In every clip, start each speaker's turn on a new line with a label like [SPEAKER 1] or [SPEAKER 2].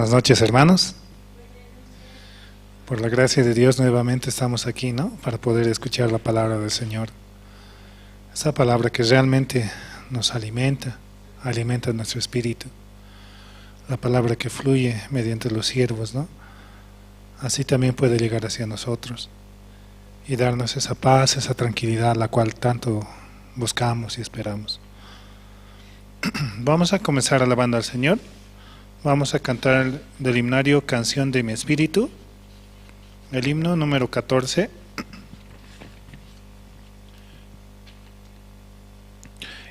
[SPEAKER 1] Buenas noches, hermanos. Por la gracia de Dios nuevamente estamos aquí, ¿no? Para poder escuchar la palabra del Señor. Esa palabra que realmente nos alimenta nuestro espíritu. La palabra que fluye mediante los siervos, ¿no? Así también puede llegar hacia nosotros y darnos esa paz, esa tranquilidad, la cual tanto buscamos y esperamos. Vamos a comenzar alabando al Señor. Vamos a cantar del himnario Canción de mi Espíritu, el himno número 14.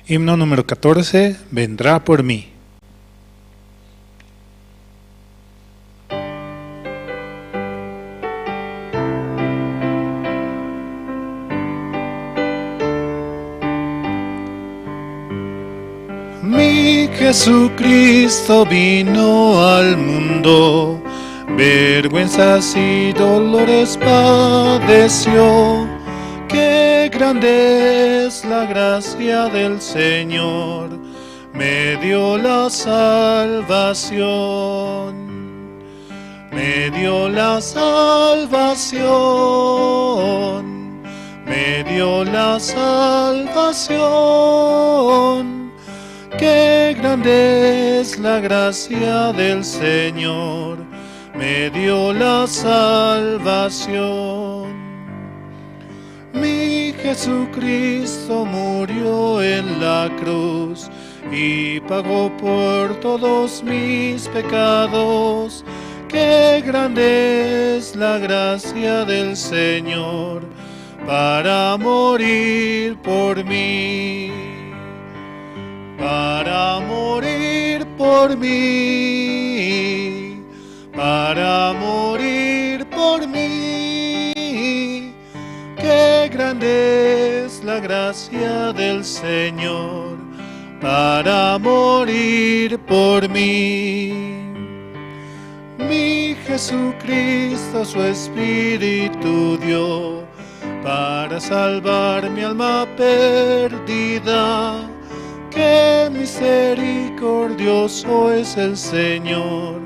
[SPEAKER 1] Himno número 14, vendrá por mí. Mi Jesucristo vino al mundo, vergüenzas y dolores padeció. Qué grande es la gracia del Señor, me dio la salvación, me dio la salvación, me dio la salvación. Qué grande es la gracia del Señor, me dio la salvación. Mi Jesucristo murió en la cruz y pagó por todos mis pecados. Qué grande es la gracia del Señor para morir por mí. Para morir por mí, para morir por mí. Qué grande es la gracia del Señor para morir por mí. Mi Jesucristo su Espíritu dio para salvar mi alma perdida. Qué misericordioso es el Señor,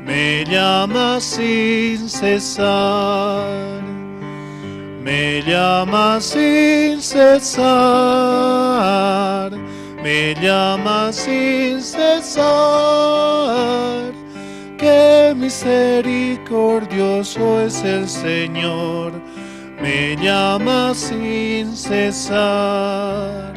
[SPEAKER 1] me llama sin cesar, me llama sin cesar, me llama sin cesar. Qué misericordioso es el Señor, me llama sin cesar.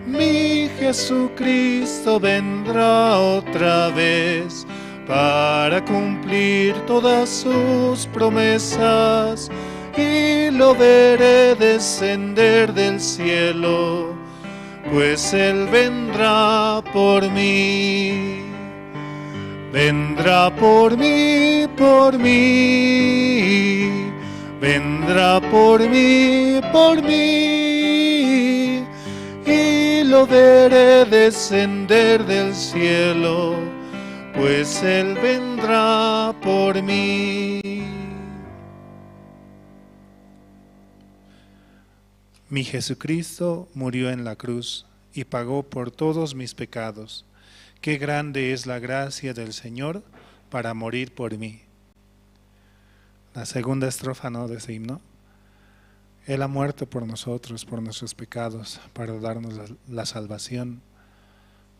[SPEAKER 1] Mi Jesucristo vendrá otra vez para cumplir todas sus promesas y lo veré descender del cielo, pues Él vendrá por mí. Vendrá por mí, por mí. Vendrá por mí, por mí. Y lo veré descender del cielo, pues Él vendrá por mí. Mi Jesucristo murió en la cruz y pagó por todos mis pecados. Qué grande es la gracia del Señor para morir por mí. La segunda estrofa, ¿no?, de ese himno. Él ha muerto por nosotros, por nuestros pecados, para darnos la salvación,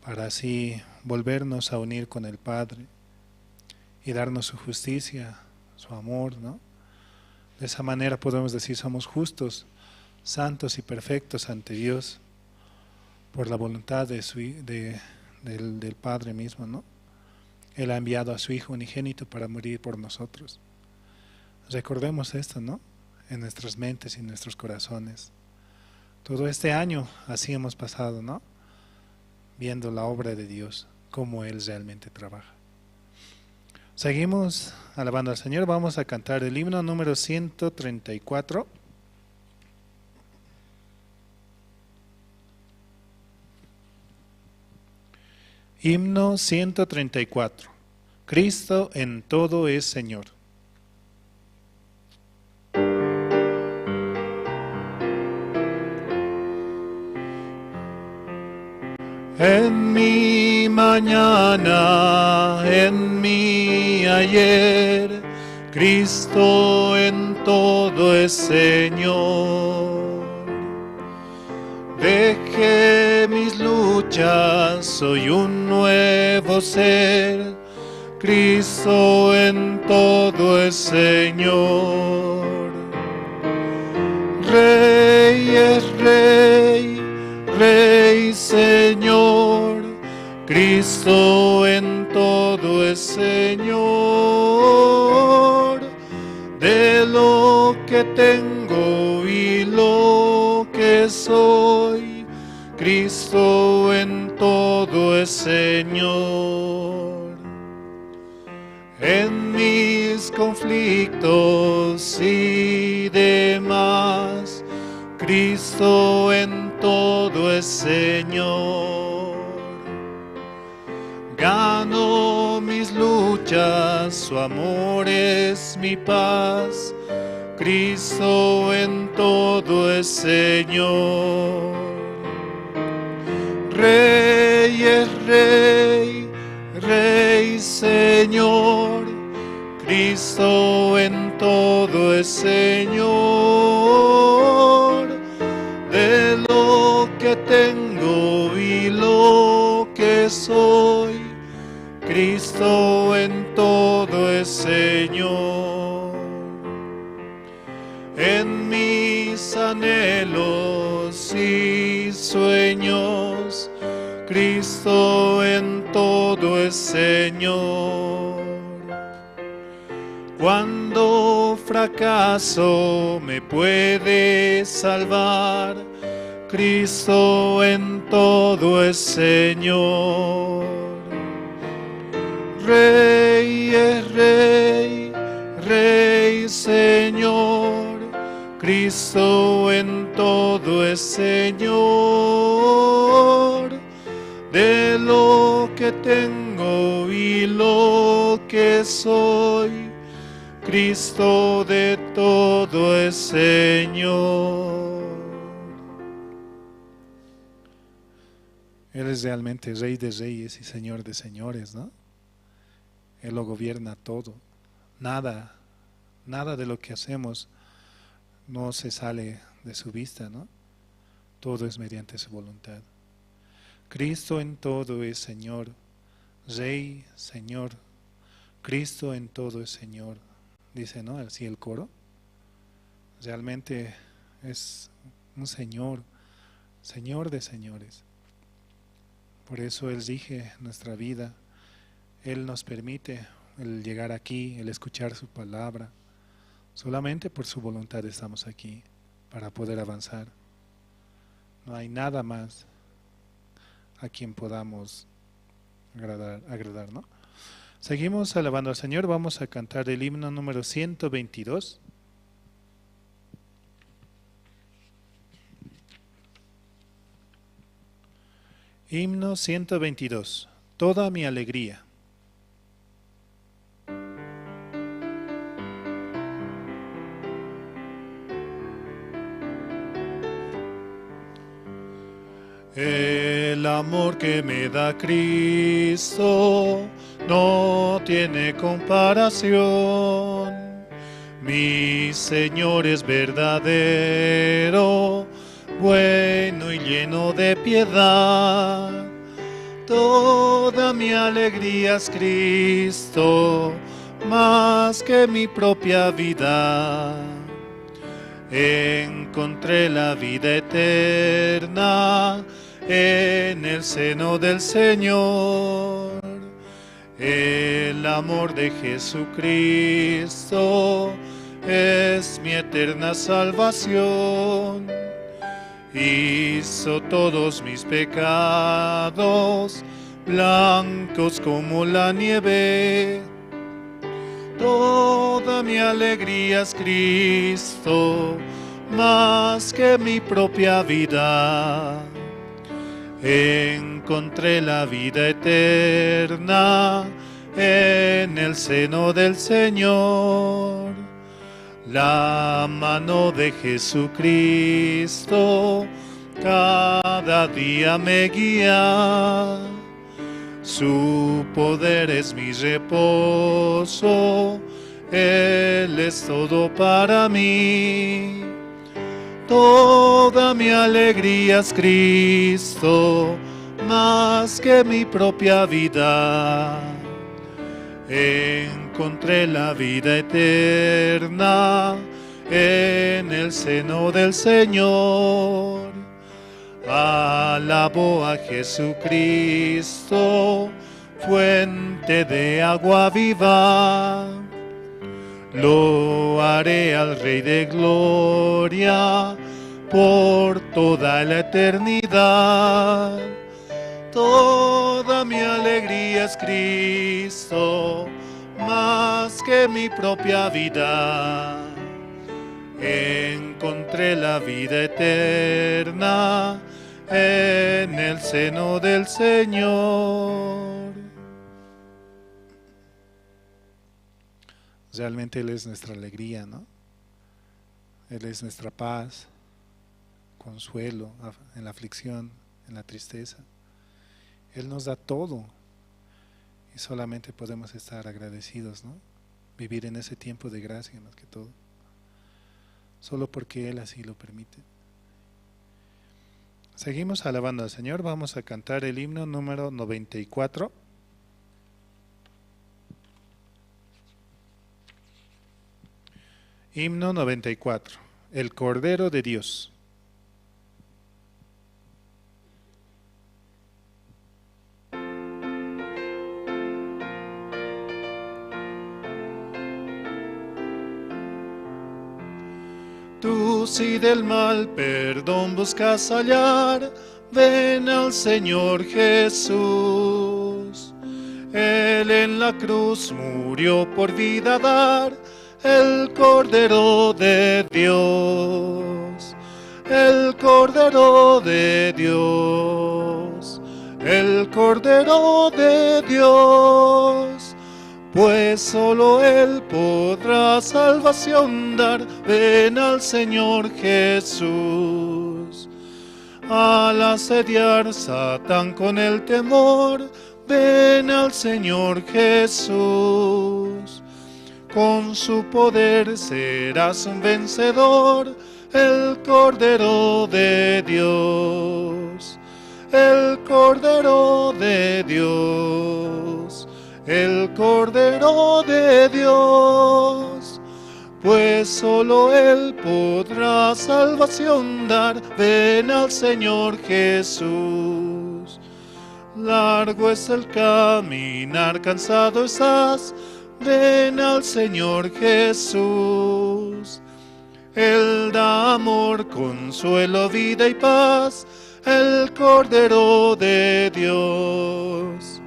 [SPEAKER 1] para así volvernos a unir con el Padre y darnos su justicia, su amor, ¿no? De esa manera podemos decir somos justos, santos y perfectos ante Dios por la voluntad del Padre mismo, ¿no? Él ha enviado a su Hijo unigénito para morir por nosotros. Recordemos esto, ¿no?, en nuestras mentes y en nuestros corazones. Todo este año así hemos pasado, ¿no?, viendo la obra de Dios, cómo Él realmente trabaja. Seguimos alabando al Señor. Vamos a cantar el himno número 134. Himno 134. Cristo en todo es Señor. En mi mañana, en mi ayer, Cristo en todo es Señor. Dejé mis luchas, soy un nuevo ser, Cristo en todo es Señor. Rey es Rey, Rey Señor, Cristo en todo es Señor. De lo que tengo y lo que soy, Cristo en todo es Señor. En mis conflictos y demás, Cristo en todo es Señor. Gano mis luchas, su amor es mi paz, Cristo en todo es Señor. Rey es Rey, Rey Señor, Cristo en todo es Señor. De lo que tengo y lo que soy, Cristo en todo es Señor. En mis anhelos y sueños, Cristo en todo es Señor. Cuando fracaso me puede salvar, Cristo en todo es Señor. Rey es Rey, Rey Señor, Cristo en todo es Señor. De lo que tengo y lo que soy, Cristo de todo es Señor. Él es realmente Rey de Reyes y Señor de Señores, ¿no? Él lo gobierna todo. Nada de lo que hacemos no se sale de su vista, ¿no? Todo es mediante su voluntad. Cristo en todo es Señor, Rey, Señor. Cristo en todo es Señor. Dice, ¿no? Así el coro. Realmente es un Señor, Señor de señores. Por eso Él rige nuestra vida. Él nos permite el llegar aquí, el escuchar su palabra. Solamente por su voluntad estamos aquí, para poder avanzar. No hay nada más a quien podamos agradar, ¿no? Seguimos alabando al Señor. Vamos a cantar el himno número 122. Himno 122. Toda mi alegría. El amor que me da Cristo no tiene comparación. Mi Señor es verdadero, bueno y lleno de piedad. Toda mi alegría es Cristo, más que mi propia vida. Encontré la vida eterna en el seno del Señor. El amor de Jesucristo es mi eterna salvación. Hizo todos mis pecados blancos como la nieve. Toda mi alegría es Cristo, más que mi propia vida. Encontré la vida eterna en el seno del Señor. La mano de Jesucristo cada cada día me guía. Su poder es mi reposo, Él es todo para mí. Toda mi alegría es Cristo, más que mi propia vida. Encontré la vida eterna en el seno del Señor. Alabo a Jesucristo, fuente de agua viva. Lo haré al Rey de Gloria por toda la eternidad. Toda mi alegría es Cristo, más que mi propia vida. Encontré la vida eterna en el seno del Señor. Realmente Él es nuestra alegría, ¿no? Él es nuestra paz, consuelo en la aflicción, en la tristeza. Él nos da todo y solamente podemos estar agradecidos, ¿no? Vivir en ese tiempo de gracia más que todo, solo porque Él así lo permite. Seguimos alabando al Señor. Vamos a cantar el himno número 94. Himno 94, el Cordero de Dios. Tú si del mal perdón buscas hallar, ven al Señor Jesús. Él en la cruz murió por vida dar, el Cordero de Dios, el Cordero de Dios, el Cordero de Dios. Pues solo Él podrá salvación dar, ven al Señor Jesús. Al asediar Satán con el temor, ven al Señor Jesús. Con su poder serás un vencedor, el Cordero de Dios, el Cordero de Dios, el Cordero de Dios. Pues solo Él podrá salvación dar, ven al Señor Jesús. Largo es el caminar, cansado estás, ven al Señor Jesús. Él da amor, consuelo, vida y paz, el Cordero de Dios,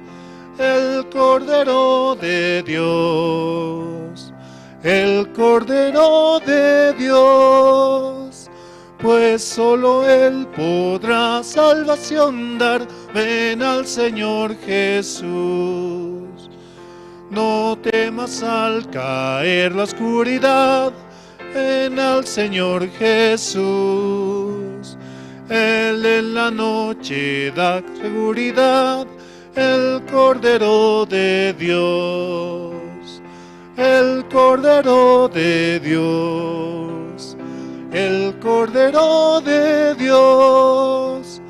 [SPEAKER 1] el Cordero de Dios, el Cordero de Dios. Pues solo Él podrá salvación dar, ven al Señor Jesús. No temas al caer la oscuridad, ven al Señor Jesús. Él en la noche da seguridad, el Cordero de Dios, el Cordero de Dios, el Cordero de Dios.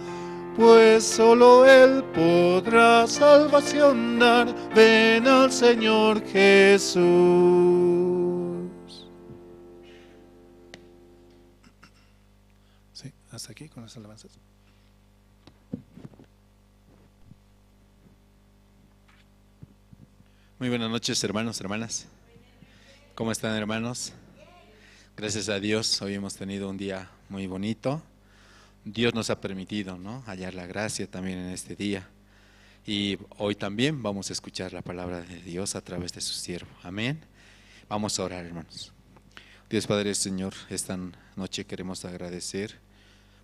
[SPEAKER 1] Pues solo Él podrá salvación dar, ven al Señor Jesús. Sí, hasta aquí con las alabanzas.
[SPEAKER 2] Muy buenas noches, hermanos, hermanas. ¿Cómo están, hermanos? Gracias a Dios, hoy hemos tenido un día muy bonito. Dios nos ha permitido, ¿no?, hallar la gracia también en este día. Y hoy también vamos a escuchar la palabra de Dios a través de su siervo. Amén. Vamos a orar, hermanos. Dios Padre, Señor, esta noche queremos agradecer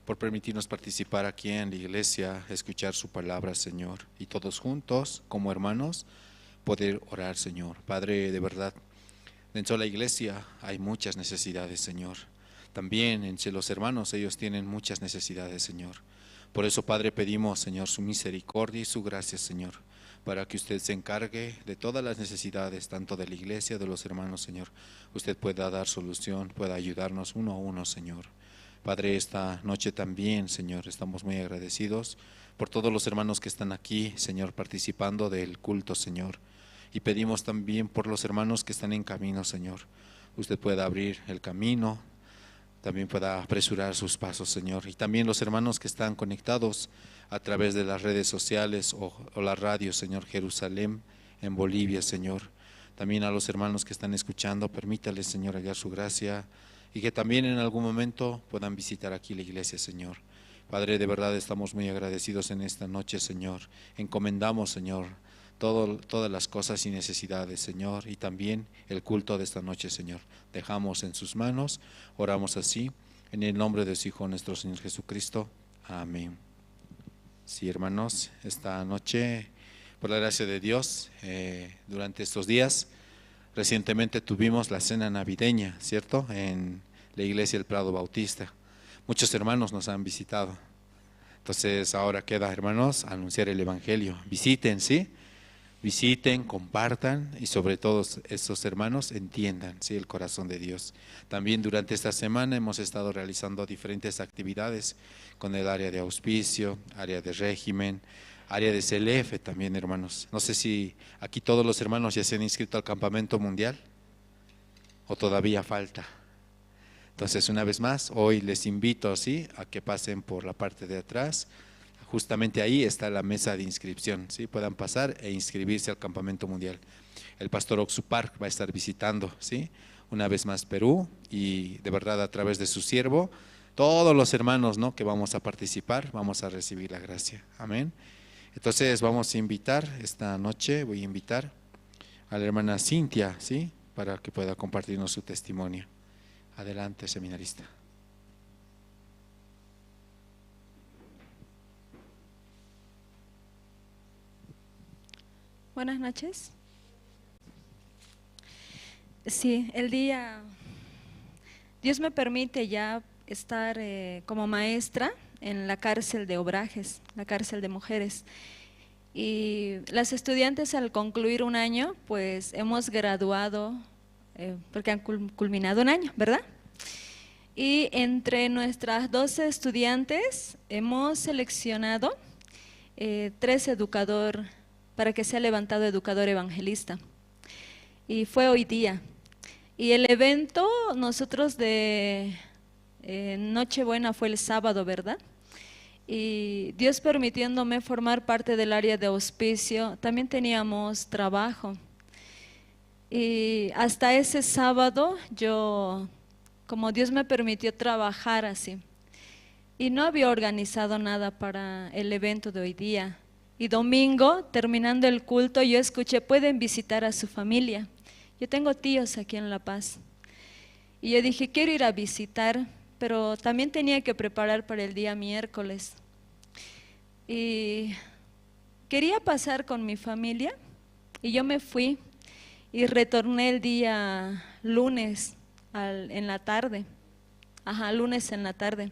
[SPEAKER 2] por permitirnos participar aquí en la iglesia, escuchar su palabra, Señor, y todos juntos, como hermanos, poder orar, Señor. Padre, de verdad, dentro de la iglesia hay muchas necesidades, Señor. también entre los hermanos, ellos tienen muchas necesidades, Señor. Por eso, Padre, pedimos, Señor, su misericordia y su gracia, Señor, para que usted se encargue de todas las necesidades, tanto de la iglesia, de los hermanos, Señor. Usted pueda dar solución, pueda ayudarnos uno a uno, Señor. Padre, esta noche también, Señor, estamos muy agradecidos por todos los hermanos que están aquí, Señor, participando del culto, Señor. Y pedimos también por los hermanos que están en camino, Señor. Usted pueda abrir el camino, también pueda apresurar sus pasos, Señor. Y también los hermanos que están conectados a través de las redes sociales o la radio, Señor, Jerusalén, en Bolivia, Señor. También a los hermanos que están escuchando, permítales, Señor, hallar su gracia y que también en algún momento puedan visitar aquí la iglesia, Señor. Padre, de verdad estamos muy agradecidos en esta noche, Señor. Encomendamos, Señor, todas las cosas y necesidades, Señor, y también el culto de esta noche, Señor. Dejamos en sus manos, oramos así, en el nombre de su Hijo, nuestro Señor Jesucristo. Amén. Sí, hermanos, esta noche, por la gracia de Dios, durante estos días, recientemente tuvimos la cena navideña, ¿cierto?, en la iglesia del Prado Bautista. Muchos hermanos nos han visitado. Entonces ahora queda, hermanos, anunciar el Evangelio. Visiten, ¿sí? Visiten, compartan y sobre todo estos hermanos entiendan, ¿sí?, el corazón de Dios. También durante esta semana hemos estado realizando diferentes actividades con el área de auspicio, área de régimen, área de CLF también, hermanos. No sé si aquí todos los hermanos ya se han inscrito al campamento mundial o todavía falta. Entonces, una vez más, hoy les invito, ¿sí?, a que pasen por la parte de atrás. Justamente ahí está la mesa de inscripción, ¿sí? Puedan pasar e inscribirse al campamento mundial. El pastor Oxupar va a estar visitando, ¿sí?, una vez más Perú, y de verdad a través de su siervo, todos los hermanos, ¿no?, que vamos a participar, vamos a recibir la gracia. Amén. Entonces vamos a invitar esta noche, voy a invitar a la hermana Cintia, ¿sí?, para que pueda compartirnos su testimonio. Adelante, seminarista.
[SPEAKER 3] Buenas noches. Sí, Dios me permite ya estar como maestra en la cárcel de Obrajes, la cárcel de mujeres. Y las estudiantes al concluir un año, pues hemos graduado, porque han culminado un año, ¿verdad? Y entre nuestras 12 estudiantes hemos seleccionado 3 educadores para que sea levantado educador evangelista. Y fue hoy día. Y el evento, nosotros de Nochebuena fue el sábado, ¿verdad? Y Dios permitiéndome formar parte del área de auspicio, también teníamos trabajo. Y hasta ese sábado como Dios me permitió trabajar así. Y no había organizado nada para el evento de hoy día. Y domingo, terminando el culto, yo escuché, pueden visitar a su familia. Yo tengo tíos aquí en La Paz. Y yo dije, quiero ir a visitar, pero también tenía que preparar para el día miércoles. Y quería pasar con mi familia, y yo me fui y retorné el día lunes en la tarde. Lunes en la tarde.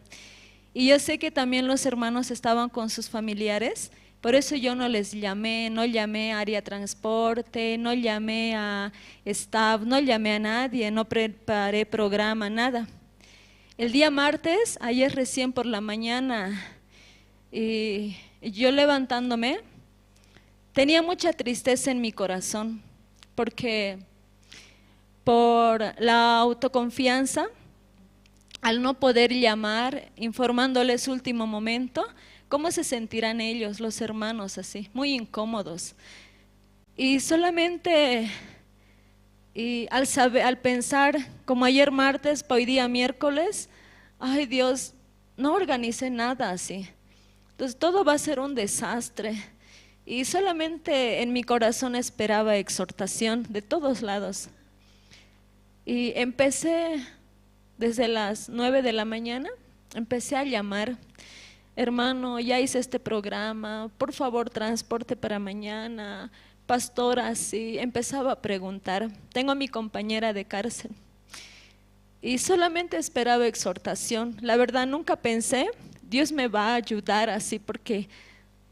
[SPEAKER 3] Y yo sé que también los hermanos estaban con sus familiares. Por eso yo no les llamé, no llamé a área transporte, no llamé a staff, no llamé a nadie, no preparé programa, nada. El día martes, ayer recién por la mañana, y yo levantándome, tenía mucha tristeza en mi corazón, porque por la autoconfianza, al no poder llamar, informándoles último momento, ¿cómo se sentirán ellos, los hermanos, así, muy incómodos? Y solamente al pensar, como ayer martes, para hoy día miércoles, ay Dios, no organicé nada así. Entonces todo va a ser un desastre. Y solamente en mi corazón esperaba exhortación de todos lados. Y empecé desde las 9 de la mañana, empecé a llamar. Hermano, ya hice este programa, por favor transporte para mañana, pastora, sí, empezaba a preguntar. Tengo a mi compañera de cárcel y solamente esperaba exhortación. La verdad nunca pensé, Dios me va a ayudar así, porque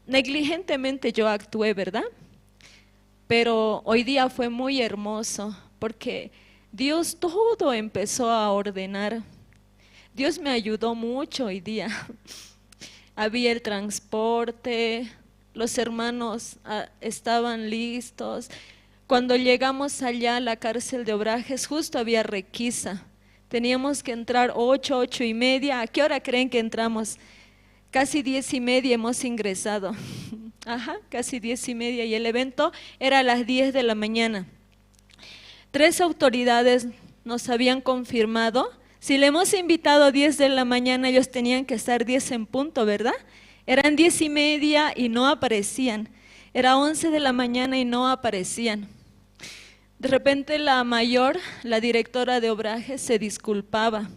[SPEAKER 3] negligentemente yo actué, ¿verdad? Pero hoy día fue muy hermoso, porque Dios todo empezó a ordenar. Dios me ayudó mucho hoy día. Había el transporte, los hermanos estaban listos. Cuando llegamos allá a la cárcel de Obrajes, justo había requisa. Teníamos que entrar 8, 8:30. ¿A qué hora creen que entramos? Casi 10:30 hemos ingresado. Ajá, casi 10:30, y el evento era a las 10 de la mañana. 3 autoridades nos habían confirmado. Si le hemos invitado a 10 de la mañana, ellos tenían que estar 10 en punto, ¿verdad? Eran 10:30 y no aparecían. Era 11 de la mañana y no aparecían. De repente la mayor, la directora de Obrajes, se disculpaba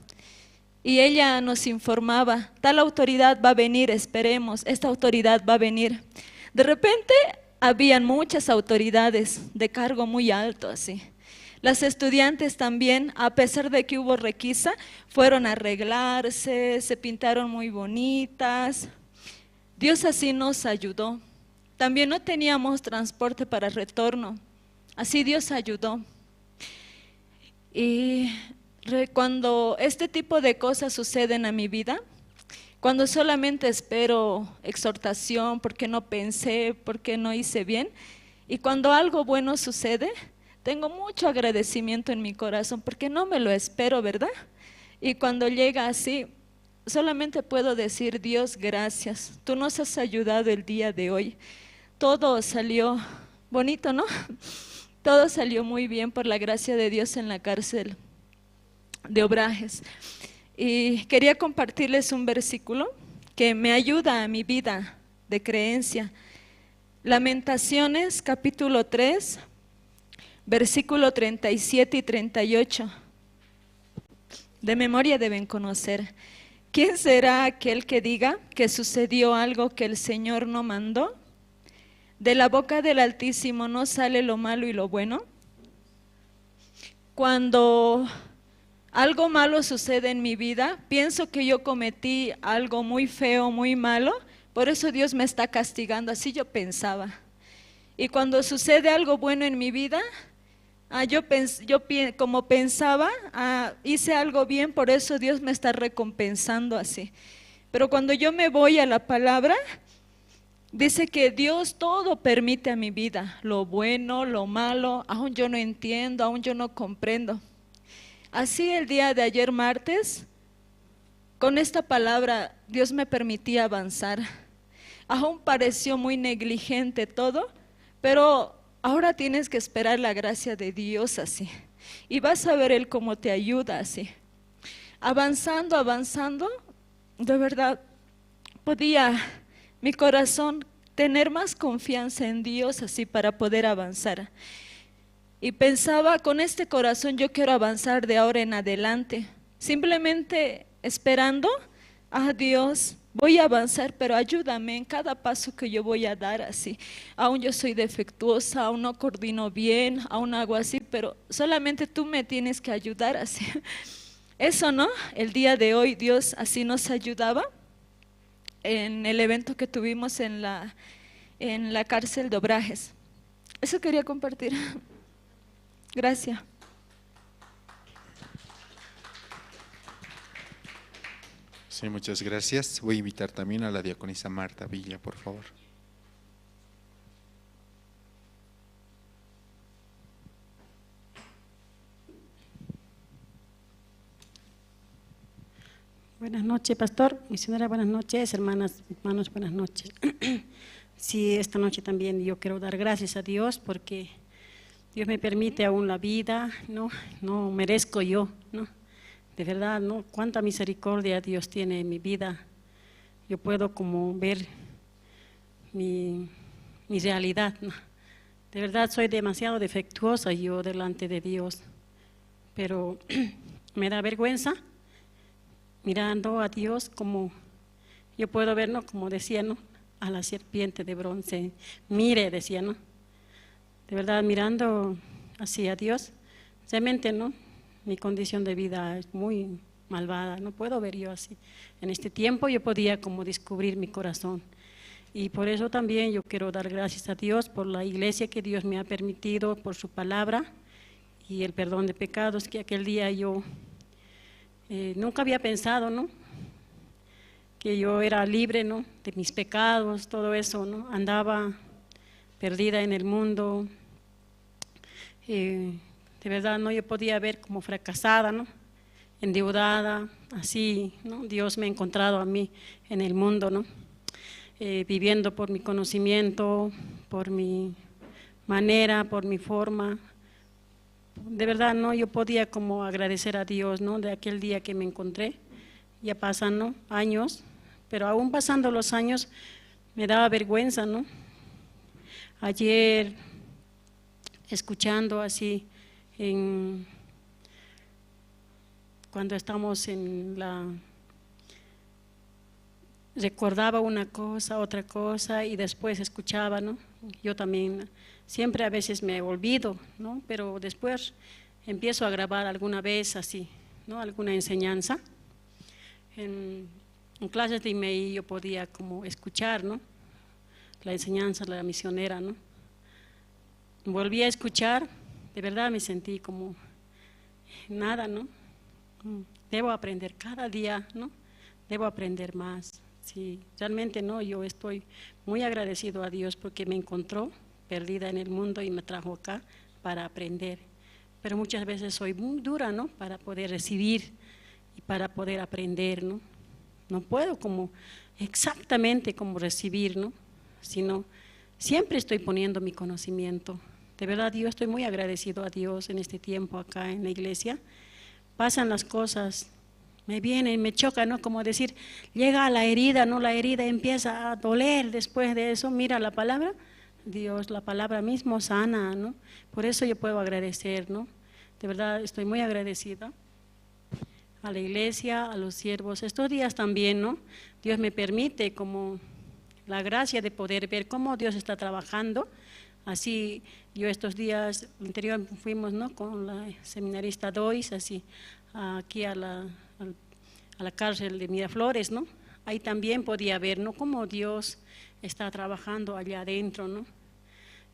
[SPEAKER 3] y ella nos informaba: tal autoridad va a venir, esperemos, esta autoridad va a venir. De repente habían muchas autoridades de cargo muy alto así. Las estudiantes también, a pesar de que hubo requisa, fueron a arreglarse, se pintaron muy bonitas. Dios así nos ayudó. También no teníamos transporte para retorno. Así Dios ayudó. Y cuando este tipo de cosas suceden a mi vida, cuando solamente espero exhortación porque no pensé, porque no hice bien, y cuando algo bueno sucede, tengo mucho agradecimiento en mi corazón porque no me lo espero, ¿verdad? Y cuando llega así, solamente puedo decir: Dios, gracias, tú nos has ayudado el día de hoy. Todo salió bonito, ¿no? Todo salió muy bien por la gracia de Dios en la cárcel de Obrajes. Y quería compartirles un versículo que me ayuda a mi vida de creencia. Lamentaciones capítulo 3, versículo 37 y 38. De memoria deben conocer. ¿Quién será aquel que diga que sucedió algo que el Señor no mandó? De la boca del Altísimo no sale lo malo y lo bueno. Cuando algo malo sucede en mi vida, pienso que yo cometí algo muy feo, muy malo, por eso Dios me está castigando, así yo pensaba. Y cuando sucede algo bueno en mi vida, como pensaba, hice algo bien, por eso Dios me está recompensando así. Pero cuando yo me voy a la palabra, dice que Dios todo permite a mi vida, lo bueno, lo malo, aún yo no entiendo, aún yo no comprendo. Así el día de ayer martes, con esta palabra Dios me permitía avanzar. Aún pareció muy negligente todo, pero ahora tienes que esperar la gracia de Dios así. Y vas a ver Él cómo te ayuda así. Avanzando, avanzando, de verdad podía mi corazón tener más confianza en Dios así para poder avanzar. Y pensaba: con este corazón yo quiero avanzar de ahora en adelante, simplemente esperando a Dios. Voy a avanzar, pero ayúdame en cada paso que yo voy a dar así. Aún yo soy defectuosa, aún no coordino bien, aún hago así, pero solamente tú me tienes que ayudar así. Eso, ¿no? El día de hoy Dios así nos ayudaba en el evento que tuvimos en la cárcel de Obrajes. Eso quería compartir. Gracias.
[SPEAKER 2] Sí, muchas gracias. Voy a invitar también a la diaconisa Marta Villa, por favor.
[SPEAKER 4] Buenas noches, pastor, misionera, buenas noches, hermanas, hermanos, buenas noches. Sí, esta noche también yo quiero dar gracias a Dios porque Dios me permite aún la vida, no merezco yo, ¿no? De verdad, ¿no? Cuánta misericordia Dios tiene en mi vida. Yo puedo como ver mi realidad, ¿no? De verdad soy demasiado defectuosa yo delante de Dios, pero me da vergüenza mirando a Dios como yo puedo ver, ¿no? Como decía, ¿no? A la serpiente de bronce, mire, decía, ¿no? De verdad, mirando hacia Dios, realmente, ¿no? mi condición de vida es muy malvada, no puedo ver yo así. En este tiempo yo podía como descubrir mi corazón. Y por eso también yo quiero dar gracias a Dios por la iglesia que Dios me ha permitido, por su palabra y el perdón de pecados que aquel día yo nunca había pensado, ¿no? Que yo era libre, ¿no? De mis pecados, todo eso, ¿no? Andaba perdida en el mundo. De verdad, ¿no? Yo podía ver como fracasada, ¿no? Endeudada, así, ¿no? Dios me ha encontrado a mí en el mundo, ¿no? Viviendo por mi conocimiento, por mi manera, por mi forma. De verdad, ¿no? Yo podía como agradecer a Dios, ¿no? De aquel día que me encontré. Ya pasan, ¿no? Años, pero aún pasando los años me daba vergüenza, ¿no? Ayer, escuchando así, cuando estamos en la... recordaba una cosa, otra cosa y después escuchaba, ¿no? Yo también siempre a veces me olvido, ¿no? Pero después empiezo a grabar alguna vez así, ¿no? Alguna enseñanza. En clases de IMEI yo podía como escuchar, ¿no? La enseñanza de la misionera, ¿no? Volví a escuchar, de verdad me sentí como nada, ¿no? Debo aprender cada día, ¿no? Debo aprender más. Sí, realmente no, yo estoy muy agradecido a Dios porque me encontró perdida en el mundo y me trajo acá para aprender. Pero muchas veces soy muy dura, ¿no? Para poder recibir y para poder aprender, ¿no? No puedo como exactamente como recibir, ¿no? Sino siempre estoy poniendo mi conocimiento. De verdad, yo estoy muy agradecido a Dios en este tiempo acá en la iglesia. Pasan las cosas, me viene y me choca, ¿no? Como decir, llega a la herida, ¿no? La herida empieza a doler después de eso. Mira la palabra, Dios, la palabra mismo sana, ¿no? Por eso yo puedo agradecer, ¿no? De verdad estoy muy agradecida a la iglesia, a los siervos. Estos días también, ¿no? Dios me permite como la gracia de poder ver cómo Dios está trabajando. Así, yo estos días anterior fuimos, ¿no? Con la seminarista Dois, así, aquí a la cárcel de Miraflores, ¿no? Ahí también podía ver, ¿no? Cómo Dios está trabajando allá adentro, ¿no?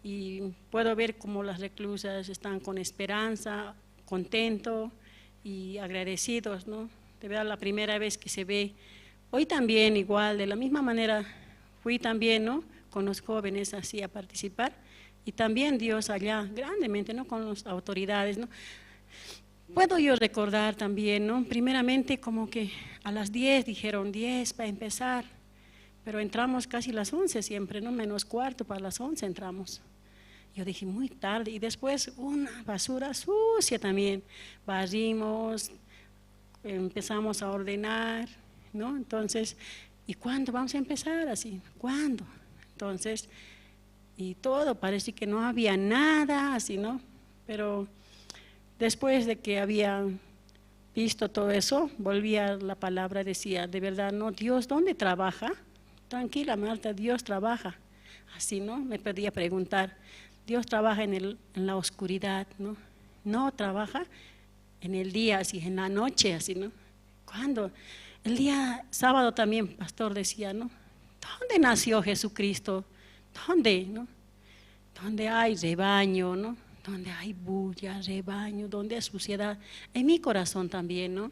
[SPEAKER 4] Y puedo ver cómo las reclusas están con esperanza, contentos y agradecidos, ¿no? De verdad, la primera vez que se ve. Hoy también igual, de la misma manera, fui también, ¿no? Con los jóvenes así a participar y también Dios allá grandemente, ¿no? Con las autoridades, ¿no? Puedo yo recordar también, ¿no? Primeramente como que a las 10 dijeron 10 para empezar, pero entramos casi las 11 siempre, ¿no? Menos cuarto para las 11 entramos. Yo dije muy tarde y después una basura sucia también. Barrimos, empezamos a ordenar, ¿no? Entonces, ¿y cuándo vamos a empezar así? ¿Cuándo? Entonces, y todo, parece que no había nada así, ¿no? Pero después de que había visto todo eso, volvía la palabra, decía, de verdad, no, Dios, ¿dónde trabaja? Tranquila, Marta, Dios trabaja. Así, ¿no? Me podía preguntar, Dios trabaja en la oscuridad, ¿no? No trabaja en el día, así, en la noche, así, ¿no? ¿Cuándo? El día sábado también, pastor decía, ¿no? ¿Dónde nació Jesucristo? ¿Dónde, no? Donde hay rebaño, ¿no? Donde hay bulla, rebaño, donde hay suciedad. En mi corazón también, ¿no?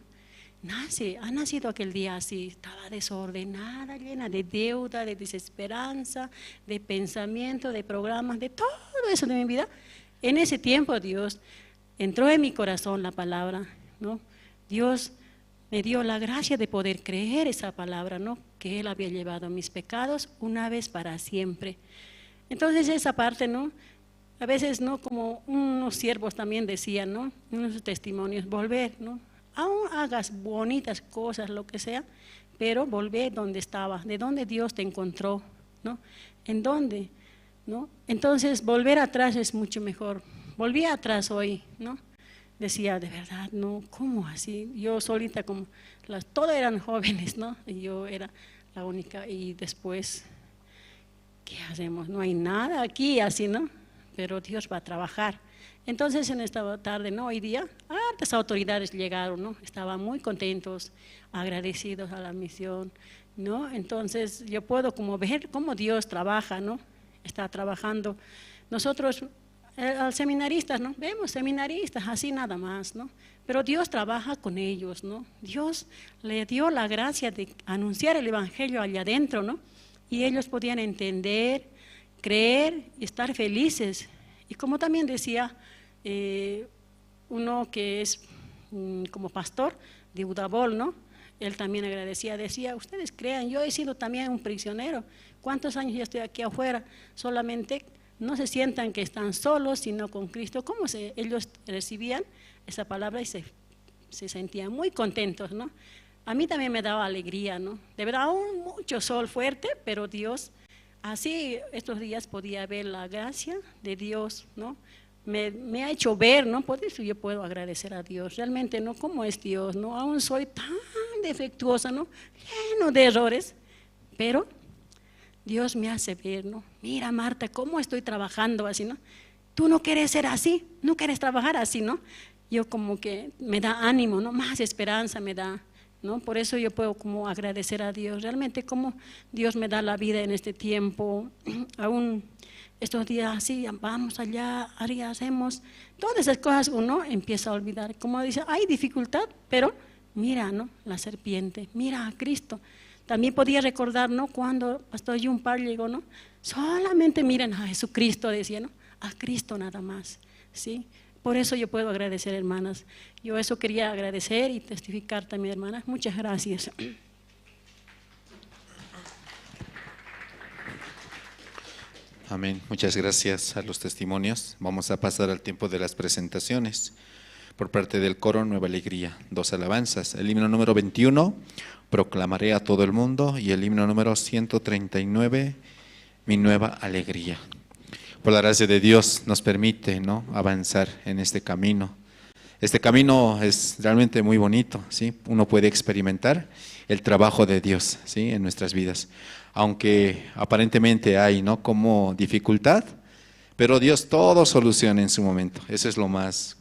[SPEAKER 4] Ha nacido aquel día así, estaba desordenada, llena de deuda, de desesperanza, de pensamiento, de programas, de todo eso de mi vida. En ese tiempo Dios entró en mi corazón la palabra, ¿no? Dios me dio la gracia de poder creer esa palabra, ¿no? Que Él había llevado mis pecados una vez para siempre. Entonces esa parte, ¿no? A veces, ¿no? Como unos siervos también decían, ¿no? Unos testimonios, volver, ¿no? Aún hagas bonitas cosas, lo que sea, pero volver donde estaba, de donde Dios te encontró, ¿no? ¿En dónde? ¿No? Entonces volver atrás es mucho mejor. Volví atrás hoy, ¿no? Decía, de verdad, no, ¿cómo así? Yo solita, como todas eran jóvenes, ¿no? Y yo era la única. Y después, ¿qué hacemos? No hay nada aquí, así, ¿no? Pero Dios va a trabajar. Entonces, en esta tarde, ¿no? Hoy día, bastantes autoridades llegaron, ¿no? Estaban muy contentos, agradecidos a la misión, ¿no? Entonces yo puedo como ver cómo Dios trabaja, ¿no? Está trabajando. Nosotros, al seminaristas, ¿no? Vemos seminaristas así nada más, ¿no? Pero Dios trabaja con ellos, ¿no? Dios le dio la gracia de anunciar el evangelio allá adentro, ¿no? Y ellos podían entender, creer y estar felices. Y como también decía uno que es como pastor de Udabol, ¿no? Él también agradecía, decía, ustedes crean, yo he sido también un prisionero, ¿cuántos años ya estoy aquí afuera? Solamente no se sientan que están solos, sino con Cristo. ¿Cómo ellos recibían esa palabra y se sentían muy contentos, ¿no? A mí también me daba alegría, ¿no? De verdad, aún mucho sol fuerte, pero Dios, así estos días podía ver la gracia de Dios, ¿no? Me ha hecho ver, ¿no? Por eso yo puedo agradecer a Dios. Realmente, ¿no? ¿Cómo es Dios, no? Aún soy tan defectuosa, ¿no? Lleno de errores, pero Dios me hace ver, ¿no? Mira, Marta, ¿cómo estoy trabajando así, no? Tú no quieres ser así, no quieres trabajar así, ¿no? Yo como que me da ánimo, ¿no? Más esperanza me da, ¿no? Por eso yo puedo como agradecer a Dios. Realmente como Dios me da la vida en este tiempo, aún estos días así, vamos allá, hacemos, todas esas cosas uno empieza a olvidar. Como dice, hay dificultad, pero mira, ¿no? La serpiente, mira a Cristo. También podía recordar, ¿no? Cuando Pastor Yumpar llegó, ¿no? Solamente miren a Jesucristo, decía, ¿no? A Cristo nada más, ¿sí? Por eso yo puedo agradecer, hermanas. Yo eso quería agradecer y testificar también, hermanas. Muchas gracias.
[SPEAKER 2] Amén. Muchas gracias a los testimonios. Vamos a pasar al tiempo de las presentaciones. Por parte del coro Nueva Alegría, 2 alabanzas. El himno número 21, Proclamaré a todo el mundo, y el himno número 139, Mi Nueva Alegría. Por la gracia de Dios nos permite, ¿no?, avanzar en este camino. Este camino es realmente muy bonito, ¿sí? Uno puede experimentar el trabajo de Dios, ¿sí?, en nuestras vidas. Aunque aparentemente hay, ¿no?, como dificultad, pero Dios todo soluciona en su momento. Eso es lo más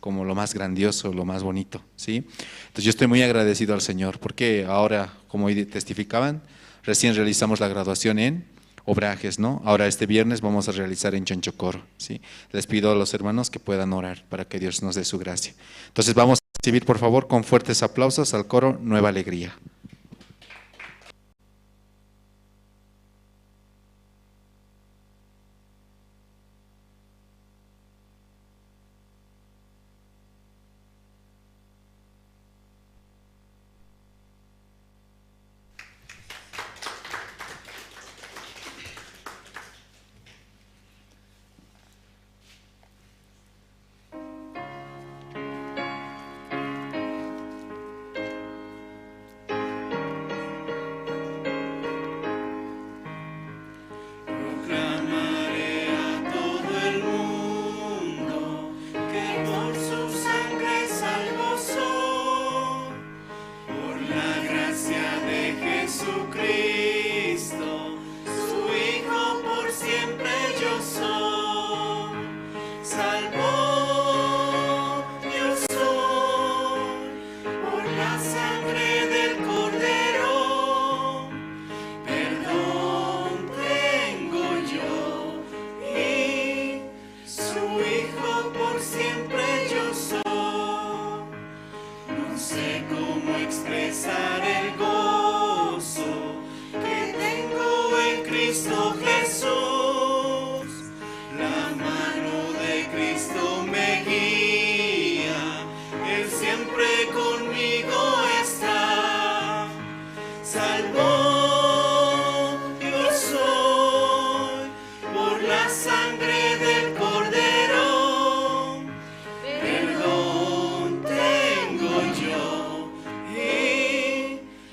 [SPEAKER 2] grandioso, lo más bonito, ¿sí? Entonces yo estoy muy agradecido al Señor, porque ahora, como hoy testificaban, recién realizamos la graduación en Obrajes, ¿no? Ahora este viernes vamos a realizar en Chonchocoro, ¿sí? Les pido a los hermanos que puedan orar para que Dios nos dé su gracia. Entonces vamos a recibir, por favor, con fuertes aplausos al coro Nueva Alegría.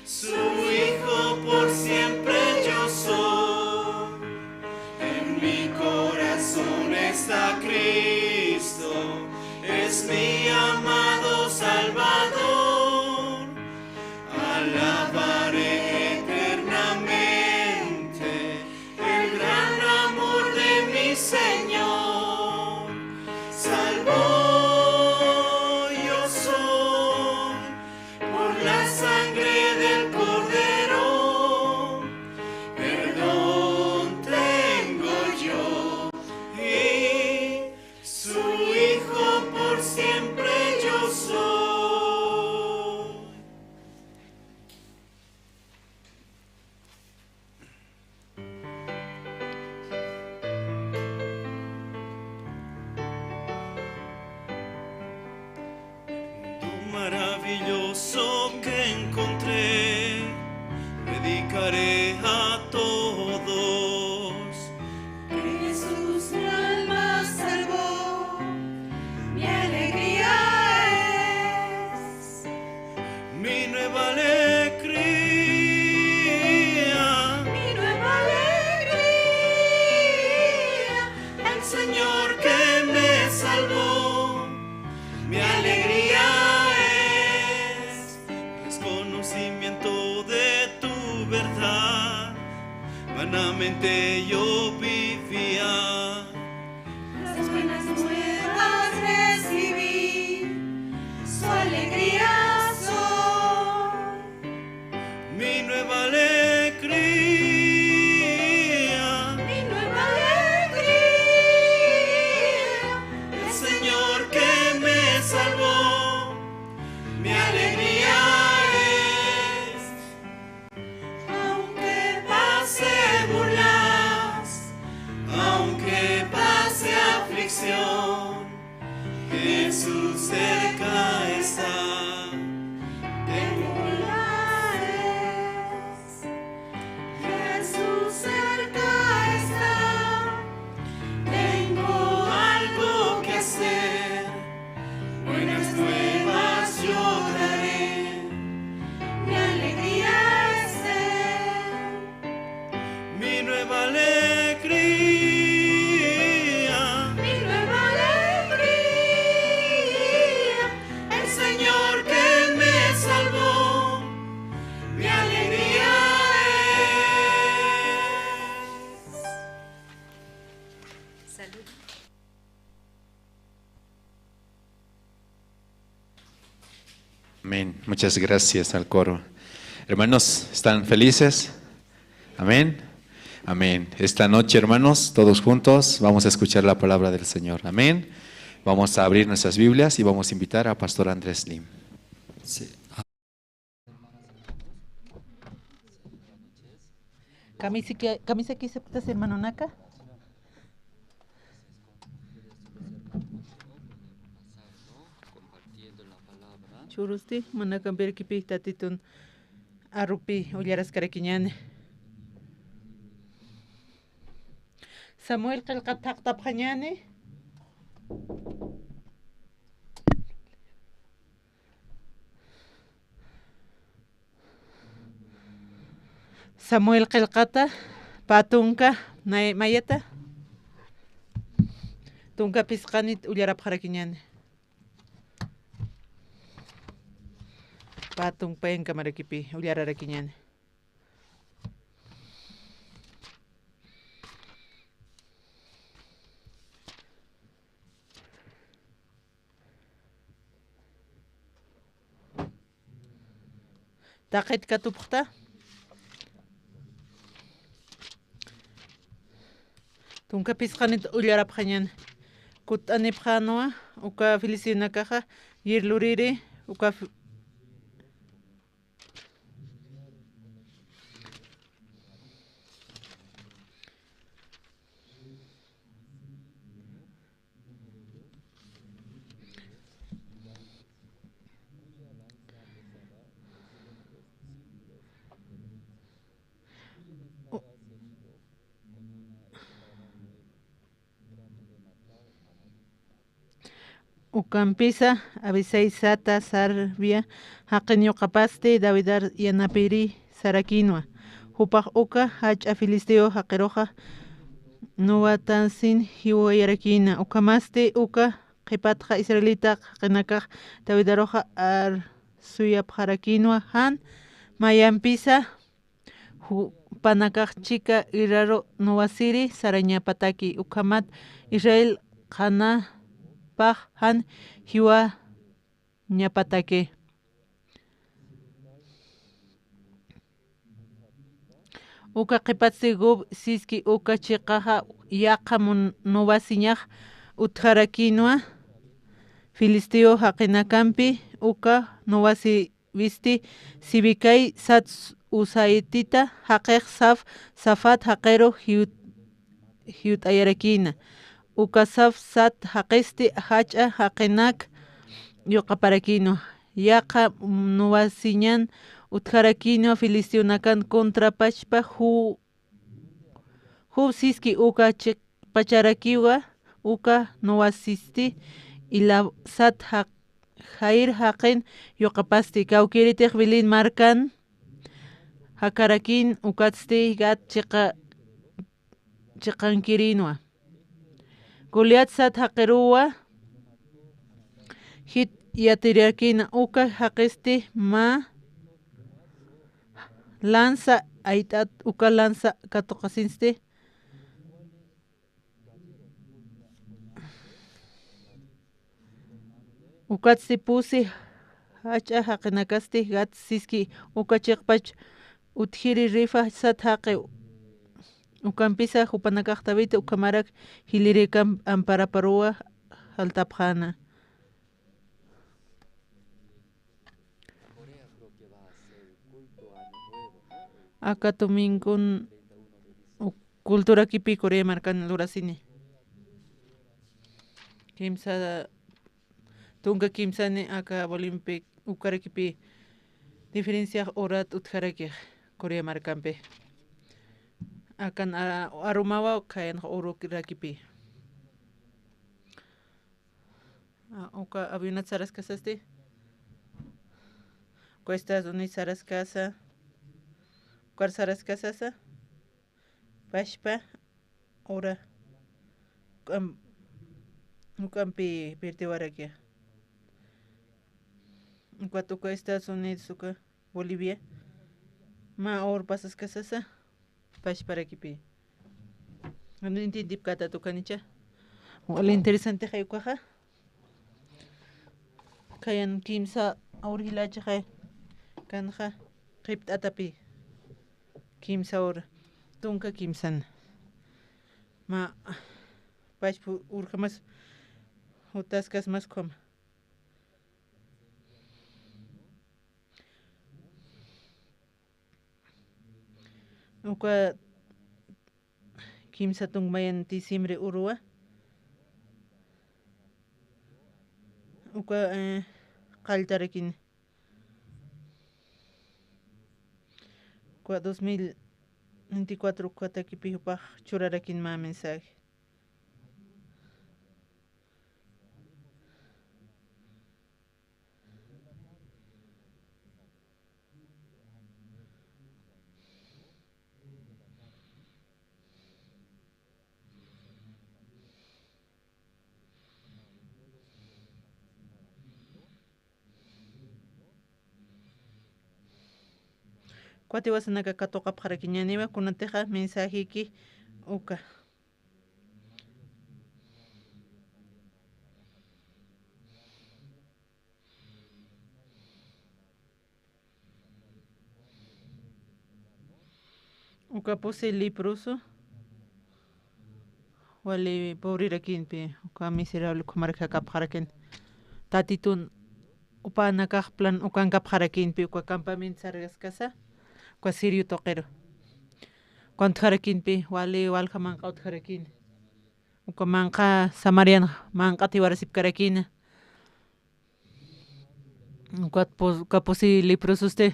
[SPEAKER 5] Su Hijo por siempre yo soy. gozo que encontré, dedicaré a todos.
[SPEAKER 6] Que Jesús mi alma salvó, mi alegría es.
[SPEAKER 5] Mi nueva alegría,
[SPEAKER 6] Mi nueva alegría,
[SPEAKER 5] el Señor que me salvó. Mi alegría es conocimiento de tu verdad. Vanamente yo vivía.
[SPEAKER 6] las buenas nuevas recibí, su alegría soy.
[SPEAKER 5] Mi nueva alegría,
[SPEAKER 6] Mi nueva alegría,
[SPEAKER 5] el Señor que me salvó. Mi alegría es,
[SPEAKER 6] aunque
[SPEAKER 5] pase burlas, aunque pase aflicción, Jesús cerca está.
[SPEAKER 6] Jesús cerca está.
[SPEAKER 5] Tengo algo que hacer, buenas nuevas yo daré.
[SPEAKER 6] Mi alegría es Él.
[SPEAKER 5] Mi nueva alegría,
[SPEAKER 6] Mi nueva alegría,
[SPEAKER 5] el Señor que me salvó. Mi alegría es.
[SPEAKER 3] Salud.
[SPEAKER 2] Amén. Muchas gracias al coro. Hermanos, ¿están felices? Amén. Amén. Esta noche, hermanos, todos juntos vamos a escuchar la palabra del Señor. Amén. Vamos a abrir nuestras Biblias y vamos a invitar a Pastor Andrés Lim.
[SPEAKER 7] Sí.
[SPEAKER 8] Camisa que se puede hermano Naka. Churusti, manaka berkipi tatitun arupi ullaras karakiñani. Samuel qalqataq taphañani. Samuel qilqata patunka mayata tunka pisqanit ullarapqarakiñani patun penka marakipi ullararakiñani taqit katupqta tunka pisqanit ullarapqañani kutanipqanuwa uka Felicinakaqa yirluriri uka Ucampisa, Abiseisata, Sarvia, Hakenio Capaste, Davidar Yanapiri, Saraquinua, Hupaj Uca, Hacha Filisteo, Hakeroja, Nuatansin, Hiuayaraquina, Ucamaste, Uca, Kepatja Israelita, Kenaka, Davidaroja, Arsuyap Haraquinua, Han, Mayampisa, Panakaj Chica, Iraro, Nuasiri, Saraña Pataki, Ucamat, Israel, Hana, Paj han hiwa ñapatake. Uka qipatsi gub siski uka chiqaja yaqa nubasiñaj utjarakinua Filisteo haqinakampi uka nubasi visti sibikay sat usaitita haqeq safat haqero hiut ayarakina. Uka saf sat haqesti hacha haqinak yuqaparakino yaqa nuwasiñan utqharakiña Filistionakan contrapachpa hu siski uka pacharakiwa uka nuwasisti ila sat jair haqin yoqapasti kawkiritik Belén markan hakarakin ukatsti gat chiqankirinwa Goliat sat haqiruwa hit yatirakina uka haqisti ma lanza aitat uka lanza katuqasinsti ukatsti pusi hacha haqinakasti gat siski uka chiqpach utjiri rifa sat haqi ukampisa hupanakaqtabita ukamarak hilirikan amparaparuwa haltapjana acá tuminkun cultura kipi Corea markan lurasini kimsa tunga kimsani acá Bolimpic ukarakipi diferencia orat utjaraki Corea markanpe akan arumawa kayan urukirakipi uka avionat saras kasasti Estados Unidos saras casa Ukar saras kasasa pashpa ora ukampi pirtiwarakia uka Estados Unidos uka Bolivia ma or pasas kasasa pashparakipi no entendí kata tukanicha wala interesante hay ukaja kayan kimsa aurilacha hay kanja qiptatapi kimsa ora tunka kimsan ma pashpu urjamas utaskas mas koma uka kimsa tungmayan diciembre urua uka qaltarakin Kwa 2024 kwatakipi upaj churarakin ma mensaje. Kuati wasanaka katoqapqarakiñaniwa kunateqa mensajiki uka uka pusi liproso wali pobrirakinpi uka miserable kumarka kapqarakin tatitun upanakaq plan ukan kapqarakinpi uka campamento sargaskasa kwa Sirio toqero cuando jarakinpi wali walja manqa utjarakin uka manqa Samarian manqati warasip karakina uka pusi liprosuste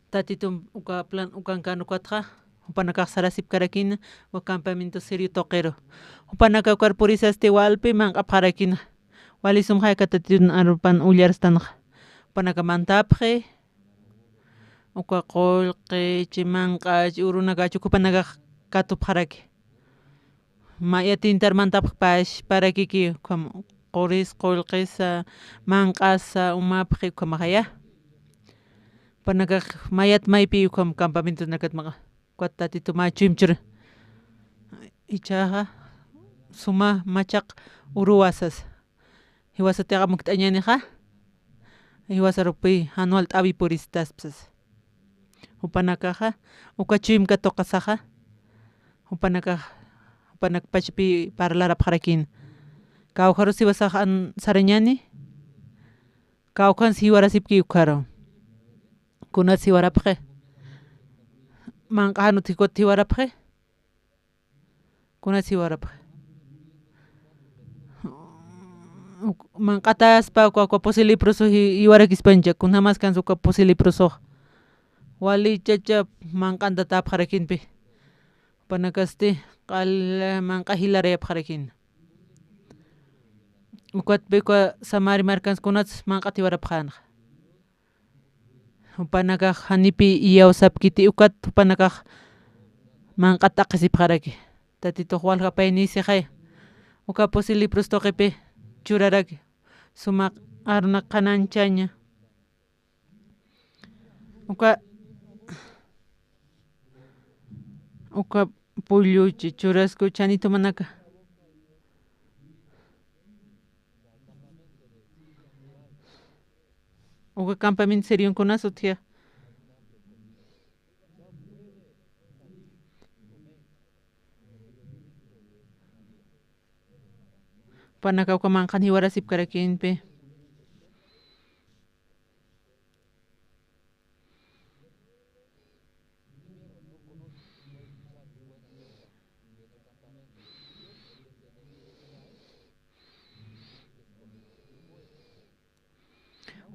[SPEAKER 8] tatitun uka plan ukan kanukuatqa upanakaq sarasip karakina wa campamento Sirio toqero upanaka ukar purisaste walpi manqa parakina wali sumjayka tatitun arupan ullarstanqa upanaka mantapqi uka qollqi chimanq'ach urunaqachu kupanakaq katupqaraki maya tintarmantapaq parakiki qoris qollqisa manq'asa umapqi ukamaqaya upanakaq mayat maypi ukam campamento nakatmaqa kuatatitu machimchura ichaqa suma machaq uruwasas hiwasatiqa mukt'añaniqa hiwasarupi anual t'awi puristaspasas upanakaqa uka chimka toqasaqa upanak pachapi parlarapqarakina kawqaru siwasaqa sarañani kawqan siwarasipki ukharu kunat siwarapqi manqa hanuti siwarapqi kunat siwarapqi manqatas pa kwa posili proso iwarakis pancha kuna mas kan suka posili proso wali chacha manqanta tapqarakinpi panakaste qal manqahilare yapqarakin ukatpi kwa samari markans kunats manqati warapqan upanaka hanipi iyawsapkiti ukat upanaka manqata qasipqaraki tatito walqa payni siqay uka posili prostoqipi churaraki sumaq aruna qananchaña uka pulluchi churasku chanito manaka uka campamento serionkunas uthiya panaka uka manqani warasipkarakinpi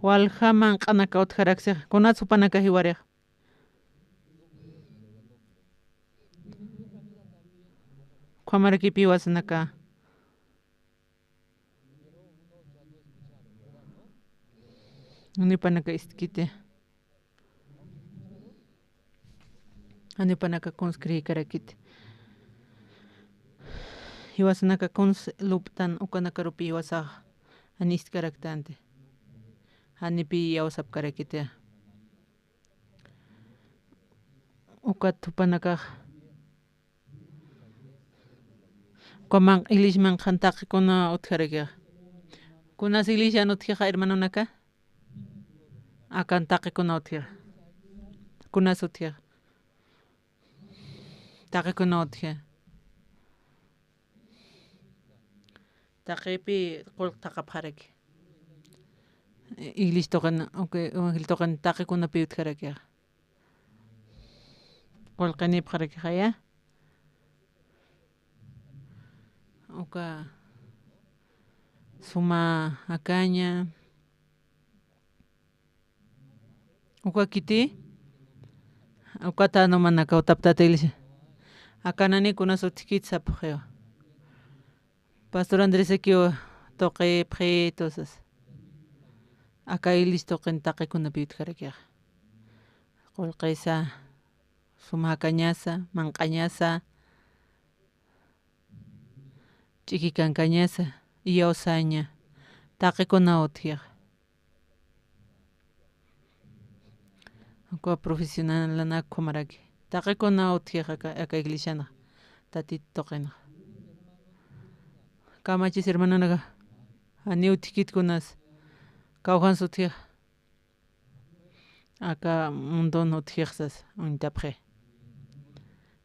[SPEAKER 8] walha manqanaka utqaraksiq kunatsu panaka hiwariq qhamarkipi wasanaka Anipanaka istkite anipanaka conscrikarakite hiwasanaka cons luptan ukanaka rupi hiwasaq aniskaraktante anipi yawsapkarakite ukat tupanaka ukaman ilishman qantaqikuna utqarakiqa kunas ilishan utqiqa hermanonaka akan taqikuna utqiqa kunas utqiqa taqikuna utqiqa taqipi qulq taqapqaraki iglesia toqan evangelio toqan taqikunapi utqarakiqa qulqanipqarakiqa ya uka suma akaña uka kiti ukata no manaka utaptata iglesia akanani kunas utkitsapqewa Pastor Andrés Equio toqe pjetosas acá listo qen taqikunapi utqarakiqa qulqisa suma kañasa manqañasa ch'ikikankañasa iyawsaña taqikuna utqiqa uka profesional lana qumaraki taqikuna utqiqa acá iglesiana tatito toqena kamachis hermanonaka ani utkitkunas kawhan sutqiqa acá mundon utqiqsas untapqe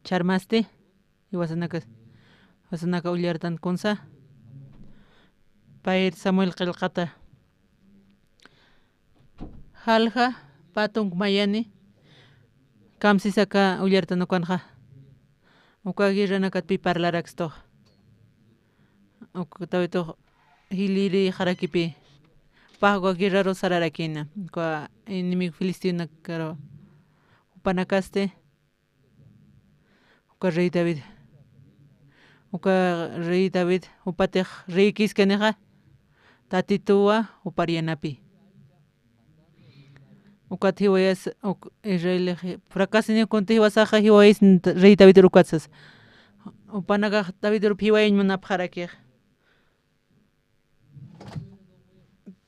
[SPEAKER 8] charmaste iwasanaka ullartan kunsa payr Samuel qillqata halqa patun mayani kamsisaka ullartan ukanqa uka guirranakatpi parlarakstoq uka tawito hiliri qarakipi paqwa guerrero sararakina uka enemigo filistino karo upanakaste uka rey David upatiq rey kiskaniqa tatituwa uparianapi ukat hiwayas Israel fracasini kunti hiwasaqa hiwayas rey David rukatsas upanaka David rup hiwayan munapqarakiq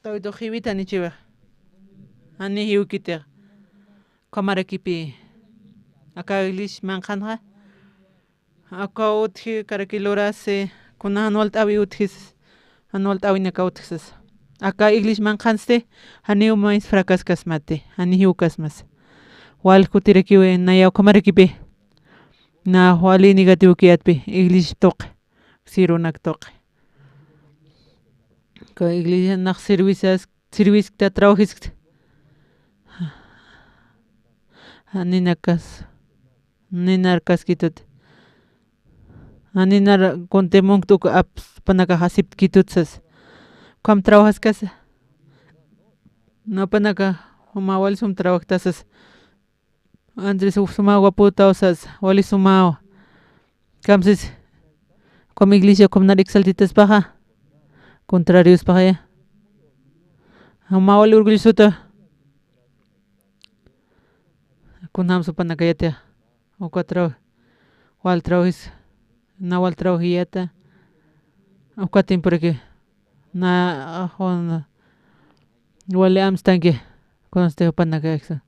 [SPEAKER 8] David hiwita nichiwa ani hiwkitiq qamarakipi acá iglesia manqanqa acá utqi karakilorase kuna anual t'awi utqis anual t'awinaka utqisas acá iglesia manqanste ani umais fracascasmate ani hiwkasmas wal kutirakiwe nayaw qamarakipi na wali negativo kiyatpi iglesia toqe sirunak toqe ka iglesia naq serviskta trabajiskta ninarkaskitut aninar kontemunk tuk panaka hasip kitutsas ¿Cómo trabajas casa? No panaka, wali sum trabajas. Andrés suma guaputa osas, wali sumao. Kamsis, como iglesia como narik saltitas baja. Contrarios para allá. Wali urgullisuta. Kunam su panakayate. O cuatro. Wal trabajis. Na wal trabajiyata. O cuatin por aquí. Na on wali amstanke con este panakayaksa.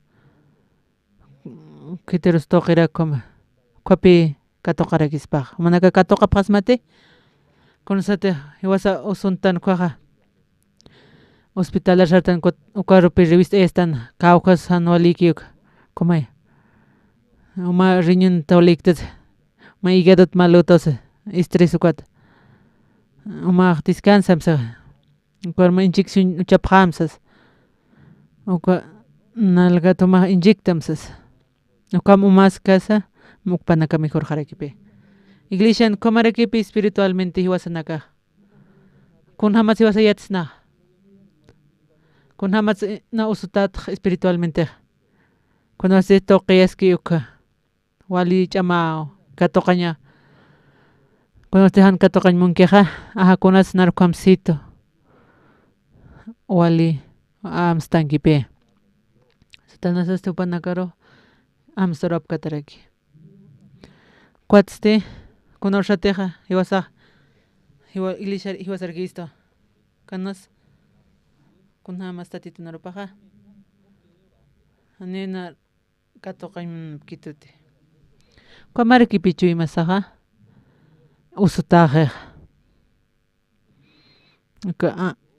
[SPEAKER 8] Kiteros toqira como. Cuapi katoqarakis baja. Manaka katoqa pasmate. Con sate iwasa usuntan cuaja. Hospital sartan ukarupi revista estan kaukas anualikiuk. Como uma riñón tauliktas. Ma hígado malutos. Estrés ukat. Uma descansamsa. Ukar injección uchaphamsas. Uka nalga toma inyectamsas. Ukam umas casa. Mukpanaka mejor harakipe. Iglesia komarakipe espiritualmente hiwasanaka. Kun hamas hiwasayatsna. Kun hamas na usutat espiritualmente. Cuando hace toques que uka. Wali chamao. Katokaña. Cuando te han katokañ munkeja. Aha kunas narkamsito. Wali amstankipe. Satanas estupanakaro. Amstorop kataraki. Cuatste. Cuando shateja. Hiwasa. Hiwasargisto. Canas. Kuna más tatito naropaja. Anena katokañ kitute. Kuamaraki pichu imasaja. Usutaje.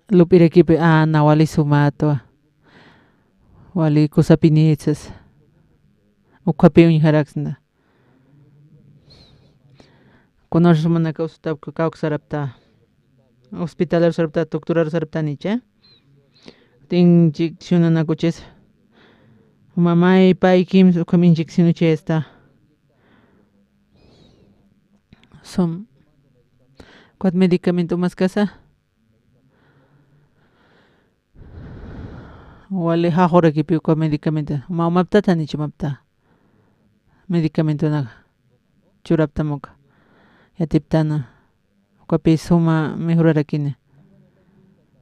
[SPEAKER 8] Lupirekipe na wali sumato. Wali kusapinitzas. Ukapi unjaraxna. Kunar sumanaka usutab kauk sarapta. Hospitalar sarapta, doctorar sarapta niche. Injección na coches. Mamá y pai kim con inyección esta. Son ¿cuál medicamento más casa? Wale hahora que piu con medicamento. Mapta tani chumapta. Medicamento na churapta moka. Ya tiptana. Cuapi suma mejorar aquí.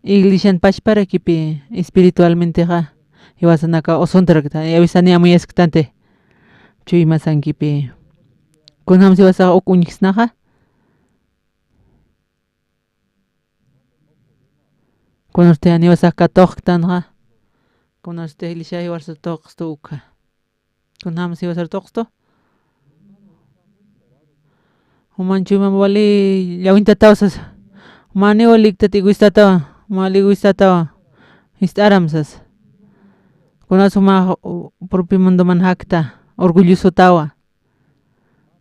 [SPEAKER 8] Iglesia para que espiritualmente ja. Y vas a naca o son tracta. Y avisania muy esctante. Chui masankipi. Con ham si vas a okunixnaja. Con usted ani vas a katoktanja. Con usted iglesia y vas a toksto uka. Con ham si vas a toksto. Umanchu mamwali ya winta tausas. Mani olikta ti guistata. Mali guistata. Istaramsas. Con asuma propio mundo manhakta. Orgulloso tawa.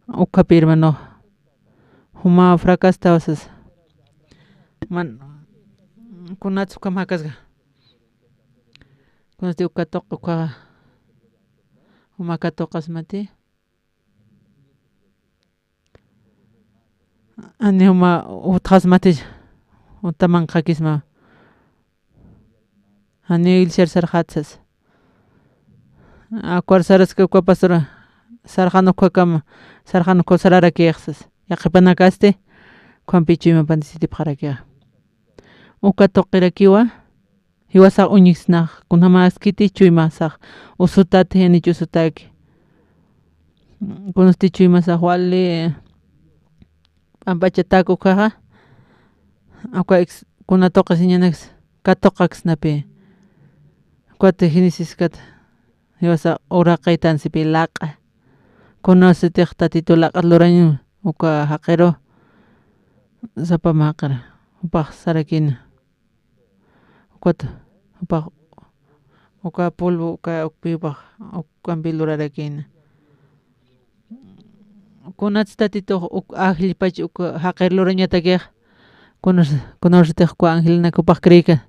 [SPEAKER 8] Ukapi hermano. Huma fracas tausas. Man. Con atsuka makasga. Con este ukatok uka. Huma katokas mati. Ani huma utras mati. Utaman kakisma. Ani ilser sarhatsas. Akwar saras que kwa pastora. Sarjano kwa kama. Sarjano kwa sarara kiexas. Yaqipanakaste. Kwan pichima pandisiti pjarakia. Uka toqirakiwa. Hiwasa uñixna. Kunama askiti chuimasak. Usutate yani chusutaki. Kunusti chuimasak wale. Ampachataku kaja. Akwa kuna toqa siñanax. Katoqax napi. Cuate ginisis kat. Hiwasa ora kaitan sipi laqa. Conoce tatito laqa loraño. Uka haqero. Zapa maqara. Upaq sarakina. Cuate. Upaq. Uka polvo. Uka ukpi upaq. Ukampi lorarakina. Kunats tatito ángel pach uka haqer loraño taqueja. Conoce te kwa ángel na kupaq kreika.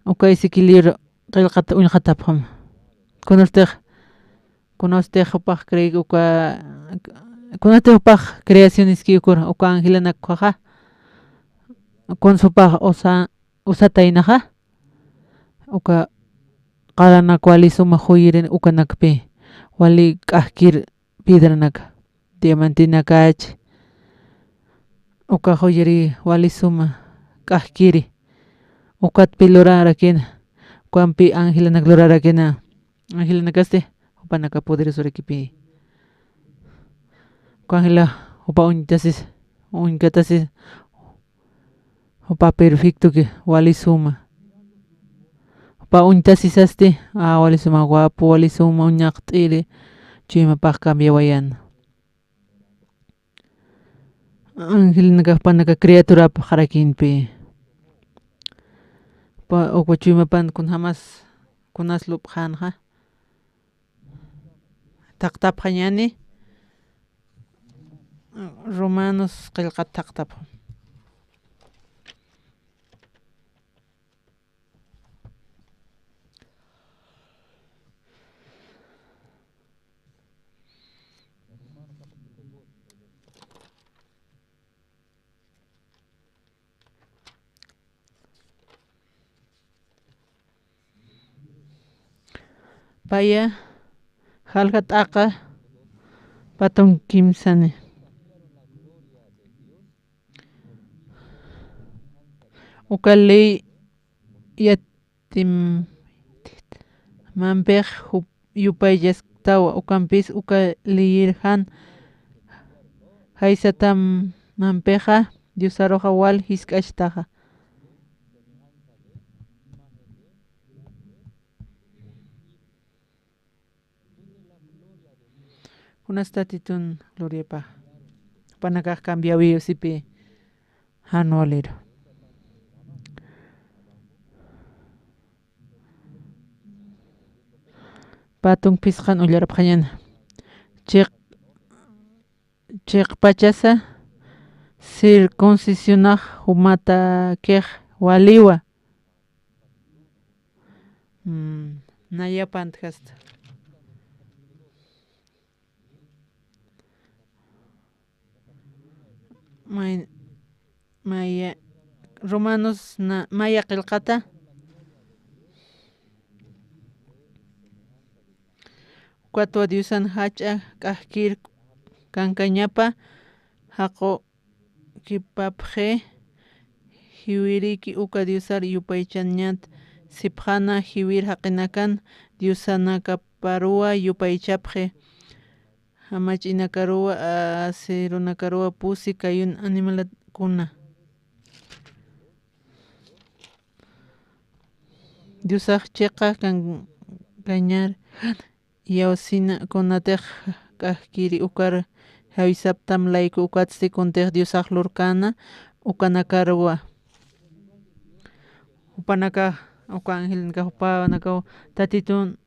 [SPEAKER 8] Uka isikiliro. Qilqata uñqatapqam. Conoste upaq kreika uka. Conoste upaq creaciones que uka ángel na kuaja. Con su paq osa usataynaqa uka qaranak wali suma huyirin ukanakpi wali k'ahkir piedranak diamantinakach uka huyiri wali suma k'ahkiri ukatpi lurarakina kuanpi Angelanak lurarakina Angelanakaste upanaka poderes urakipi kuangela upa unkatasis upa perfecto que wali suma upa untasisasti wali suma guapo wali suma uñaqt'iri chuymapak cambiawayan Angelanaka panaka criaturapa qarakinpi upa chuymapan kun jamas kunaslup qanja taqtapqa ñani Romanos qillqata taqtap paya halqat'aqa patun kimsani uka ley yatim manpiq yupayllastawa ukanpis uka leyirhan haysatam manpiqa Diossaruqa wal hisk'ashtaqa kunastatitun gloriapa panakaq cambiawi usipi hanualero patun pisqan ullarapqañana chiq pachasa circuncisionaq humata kiq waliwa nayapan hasta maya Romanos maya qillqata Cuatro Diosan hacha k'ahkir kankañapa haqu kipapje hiwiriki uka Diosar yupaychañat sipjana hiwir haqinakan Diosanaka parua yupaychapje hamachinakaruwa asirunakaruwa pusi kayun animalakuna Diosaq chiqa kañar yawsina kunateq k'ahkiri ukar hawisaptam layku ukatsti kunteq Diosaq lurkana ukanakaruwa upanaka uka Angelanaka upanaka tatitun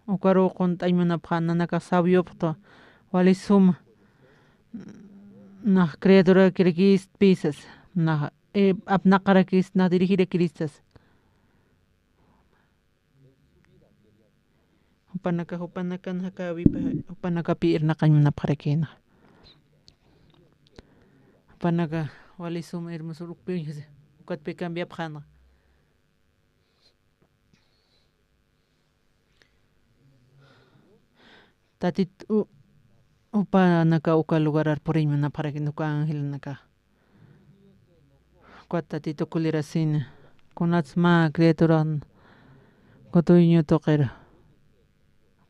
[SPEAKER 8] ukaru quntaymanaqa nanaka sabiopto wali suma naq criatura kirikis pisas naq apnaqarakis naq dirigir kiristas upanaka nakawipa upanakapi irnaqañmanapaqarakina upanaka wali suma hermosurukpi ukatpi cambiapqana tatit upanaka uka lugarar puriymanapaqarakina uka Angelanaka tatito kulirasina kunatz ma criatura kutuñu toqera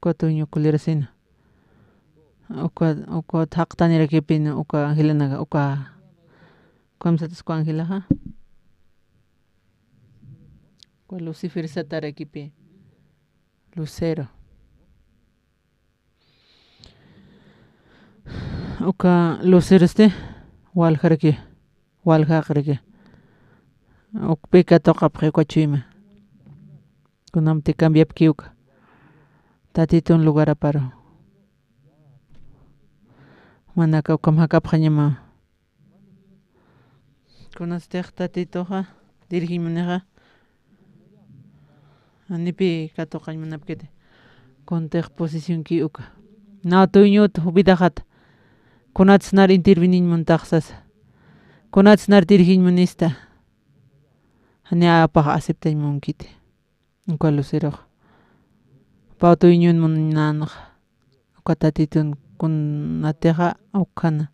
[SPEAKER 8] kutuñu kulirasina uka haqtanirakipina uka Angelanaka uka kamsatasqa Angelaqa uka Lucifer satarakipi Lucero uka Lucero walharki walhaqriki ukpika toqapqi uka chuyma kunamti cambiapki uka tatitun lugar aparo manaka ukam haqapqañama kunasteq tatitoqa dirigimanaqa anipi katuqañmanapkiti kunteq posición ki uka na tuyñuta vidaqata kunatz nar interveniñman taqsas kunatz nar dirigiñmanista Hanya apa aceptan munkite. Uka Lucero. Pauto inyun munan uka tatitun kun nateja ukana.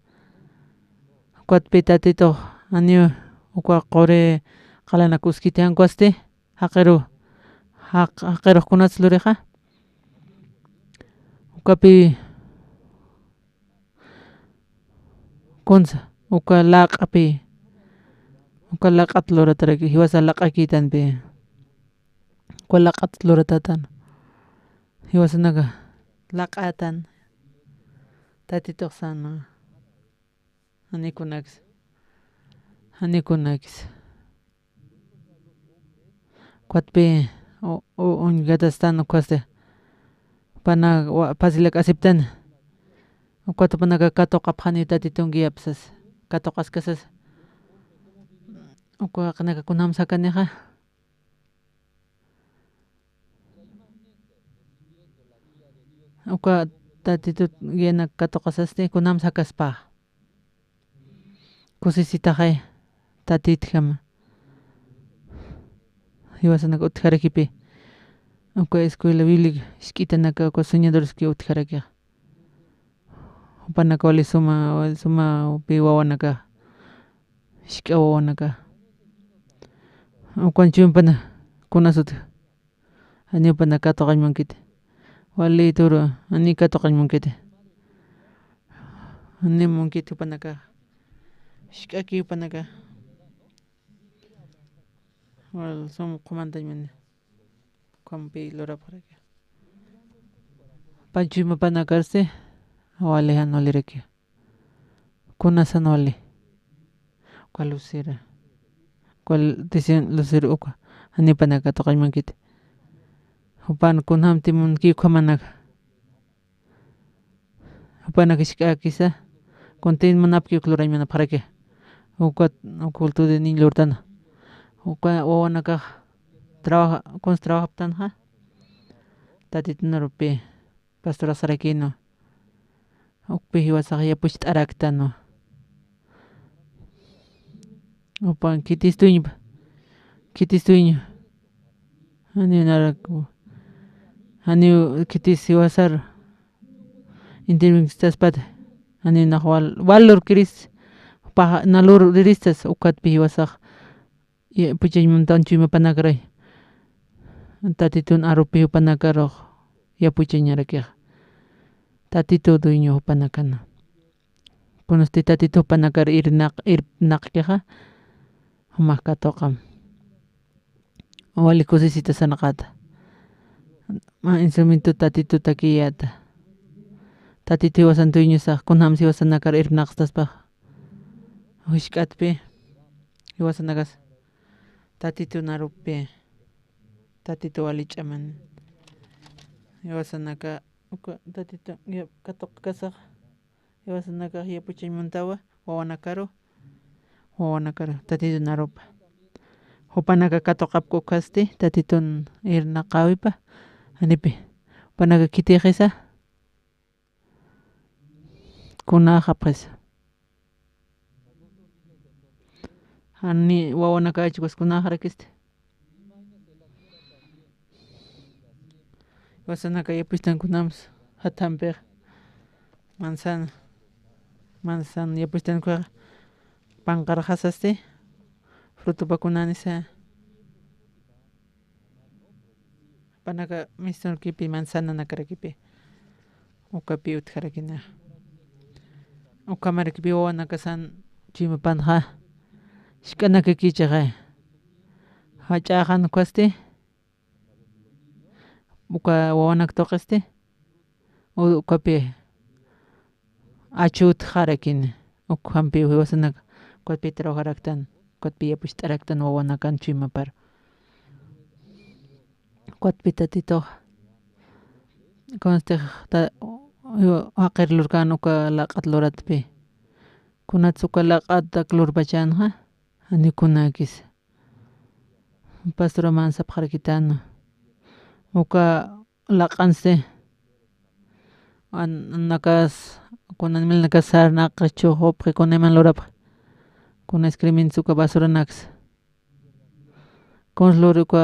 [SPEAKER 8] Kuat petatito anio uka qore qalana kuskitian kuaste haqero kunats loreja. Ukapi kunsa uka laqapi uka laqat lorataraki hiwasa laqakitan pe uka laqat loratatan hiwasa naga laqatan tatito sana anikunax kuatpe un gatastan kuaste pana pasilak aceptan kuato panaga kato qapjani tatitun giapsas kato qaskasas uka qanaga kunam sakaneja uka tatitut giena kato qasaste kunam sakaspa kusisita jay tatitjama hiwasana utjarakipi uka escuela bíblica ishk'itanaka uka soñadores que utjaraki upanaka wali suma pi wawanaka ishk'a wawanaka ukanchikwan pana kunasut ani pana kato qañmankita wali turu ani kato qañmankita ani munkita panaka ishk'aki panaka wal som qumantañmani kampi lorapaqraki panchuyma pana karse wali hanoliraki kunasan wali cual lucera cual dicen lucero uka ani pana kato qañmankita upan kunam timunki qamanaka upanaka ishk'akisa kuntin manapki ukluraymana paraki uka ukultu de niño lurtana uka wawanaka trabaja kunas trabajaptanja tatitunarupi pastora Sarakino ukpi hiwasaq yapush t'araktano upan kitistuñpa kitistuño ani naraku ani kitis hiwasar intervistaspata ani nahwal valor kiris paja nalur riristas ukatpi hiwasaq puchaymuntanchuyma panakaray tatitun arupi panakaruq yapuchañarakiqa tatito dueño panakana kunaste tatito panakar irnaqkiqa humaq katuqa wali kusisita sanaqata instrumento tatito takiyata tatito hiwasan dueñosaq kunam hiwasanakar irnaqstaspaq wishk'atpi hiwasanakas tatito narupi tatito wali ch'aman hiwasanaka uka tatito katuq kasaq hiwasanaka yapuchaymuntawa wawanakaru tatito narupa upanaka katuqapku kaste tatitun irnaqawipa anipi upanaka kitiqisa kunaqa pues ani wawanaka achwas kunaqarakiste hiwasanaka yapustan kunamus hatanpiq manzana yapustan kunaqa panqarqasaste frutupakunanisa panaka mistonkipi manzana nakarakipi ukapi utjarakina ukamarikipi wawanaka san chima panja ishk'anaka kichaqay hach'aqan kuaste uka wawanaka toqaste ukapi achut qarakini ukampi hiwasanaka kuapi trabajaraktan kuapi yapush t'araktan wawanakan chuymapar kuatpi tatito conste haqirlurkan uka laq'at luratpi kunatz uka laq'ata klurpachanja ani kunakis pastora mansapqarkitana uka laq'anste nakas kunanmil nakasar naqachu hupqi kunayman lurapaq kuna excrementos uka basuranakas conslor uka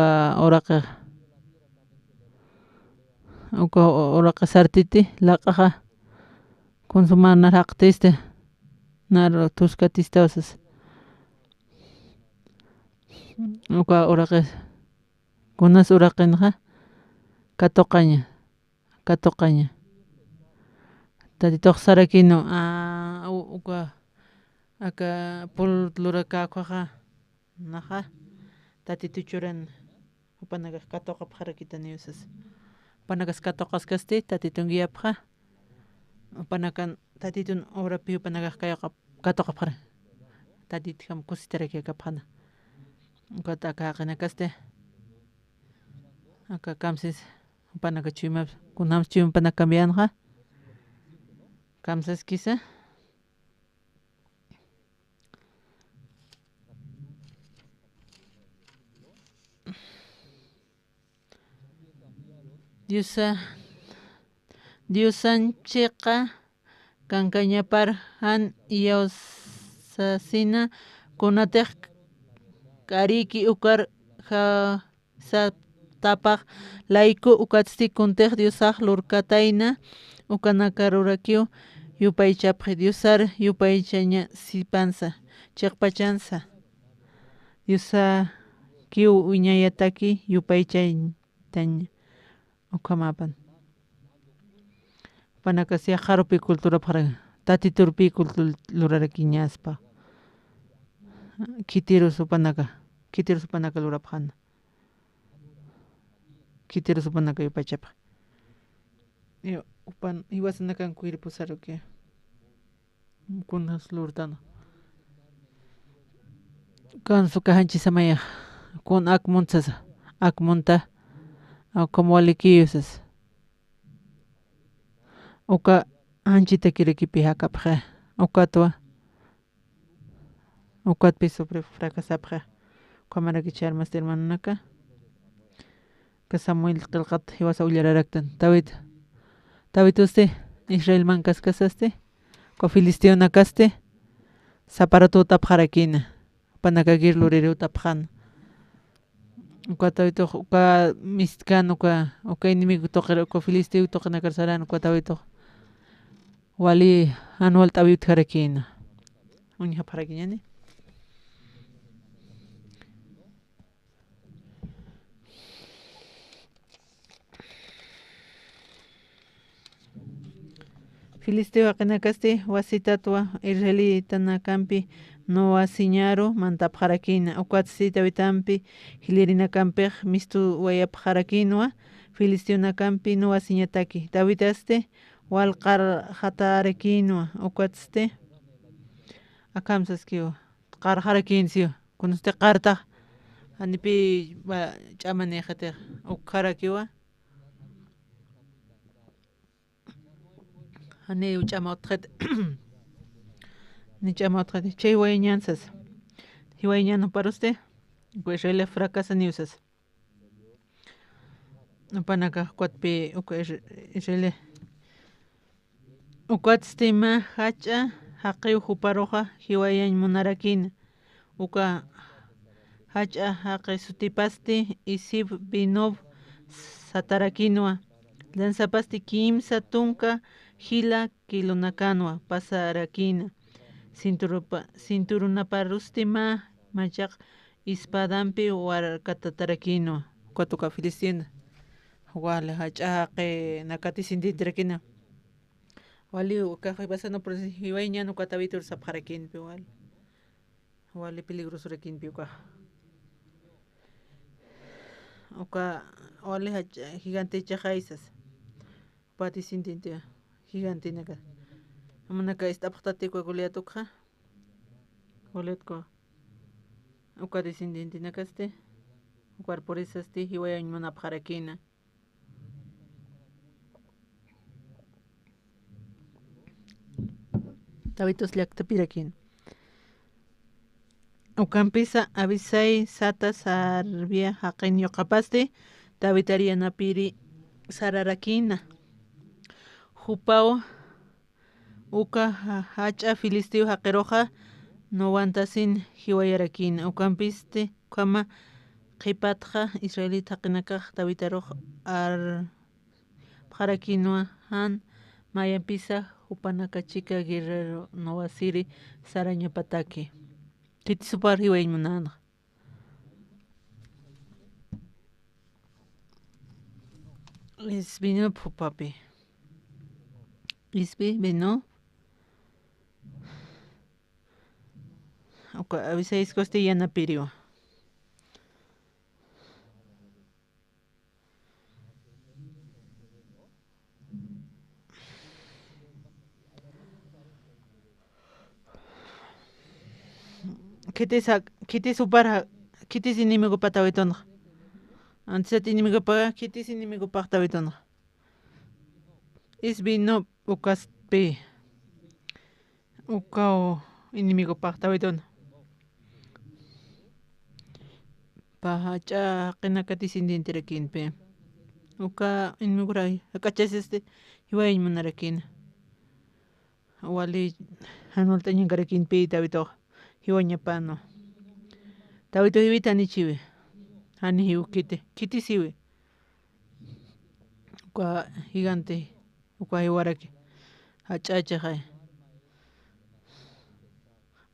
[SPEAKER 8] oraqa sartiti laqaqa consumana raqtiste nar tuskatiste osas uka oraqa kunas uraqinqa katoqaña tatitoq sarakinu uka aka pulurakaqa naqa tatituchuran upanaqa katoqa paqarakitani usas upanaqa katoqas kasti tatitunguiyapqa upanaqa tatitun obrapi upanaqa kayqa katoqa paqara tatitijam kusitaraykapaqna ukata kaqina kaste aka kamsis upanaqa chuyma kunamus chuympana cambianqa kamsas kisa Diosanchikqa kankañaparqan Diosasina kunatiq kariki ukar tapaq layku ukatsti kuntiq Diosaq lurkatayna ukanaka rurakiw yupaychapqi Diosar yupaychaña sipansa chiqpachansa Diosakiw wiñayataki yupaychaytaña ukamapan panaka sia qarupi cultura paqara tatiturpi lurarakiñaspa kitirus upanaka lurapaqana kitirus upanaka yupaychapaq iwasanakan pusaruki kunas lurtana kansu kajanchis samaya kun akmunta como alikiyusas uka anchita kirikipi hakapaqa ukatpi sobre fracasapqa kamaraki armasta hermanonaka ka Samuel qillqata hiwasa ullararaktan tawituste Israel man kaskasaste ka Filisteona kaste saparatuta paqarakina panaka girluriruta paqana uka tawituq uka miskan uka enemigo toqera uka Filisteo toqena karsarana uka tawituq wali anual tawit harakina uña paqarakiñani Filisteo aqinakaste wasitatwa Israelitana kampi no wasiñaru mantapaqarakina ukwatsi tawitampi hilirina kampiq mistu wayapaqarakinwa Filisteona kampi no wasiñataki tawitaste walqar hatarakinwa ukwatste akamsaskiwa qarharakinsiwa kunaste qartaq anipi ch'amani qatiq uqharakiwa ani uch'amawtqata ni ch'amawtqata chay wayñansas hiwayñana paruste Israel fracasani usas upanaka kuatpi uka Israel ukwatstema hacha haqiw huparuqa hiwayan munarakina uka hacha haqi sutipasti isib binov satarakinwa lanzapasti kimsa tunka hila kilonakanwa pasarakina cinturunaparustima machaq ispadampi warkatatarakina kuatuka Filistiina wala hach'aqi nakatisintintirakina wali uka pasando por hiwayña uka tawitur sapqarakinpi wali peligrosurakinpi uka wali gigante chajaisas patisintintia gigantinaka amanaka istapaqtatikwa Goliatukqa Goliatqa uka disintintinakaste ukarpurisasti hiwayan munapaqarakina tawitus llaqtapirakina ukampisa Abisai sata Sarbia haqin ñuqapasti tawitarianapiri sararakina hupaw uka hacha Filisteo haqiruqa nowantasin hiwayarakina ukampiste kama qhipatqa Israelita qinakaq Davidaruq ar Paraquinoa han Mayampisa Upanakachika Guerrero Novasiri Saraña Pataki Kiti Supar Hiway Munana is vino papi isbi vino avisa is costillana pirio Kiti supar kiti sinimigo patawitona antes tinimigo paga kiti sinimigo patawitona is vino ukaspi ukao inimigo patawitona pahacha qinakati sindintirakinpe uka inimigo ray akachasiste hiway munarakin wali hanulta ñankarakinpi tawito hiwaña pano tawito hiwita ni chiwi hani hiu kiti siwi uka gigante uka hiwaraki hachacha hay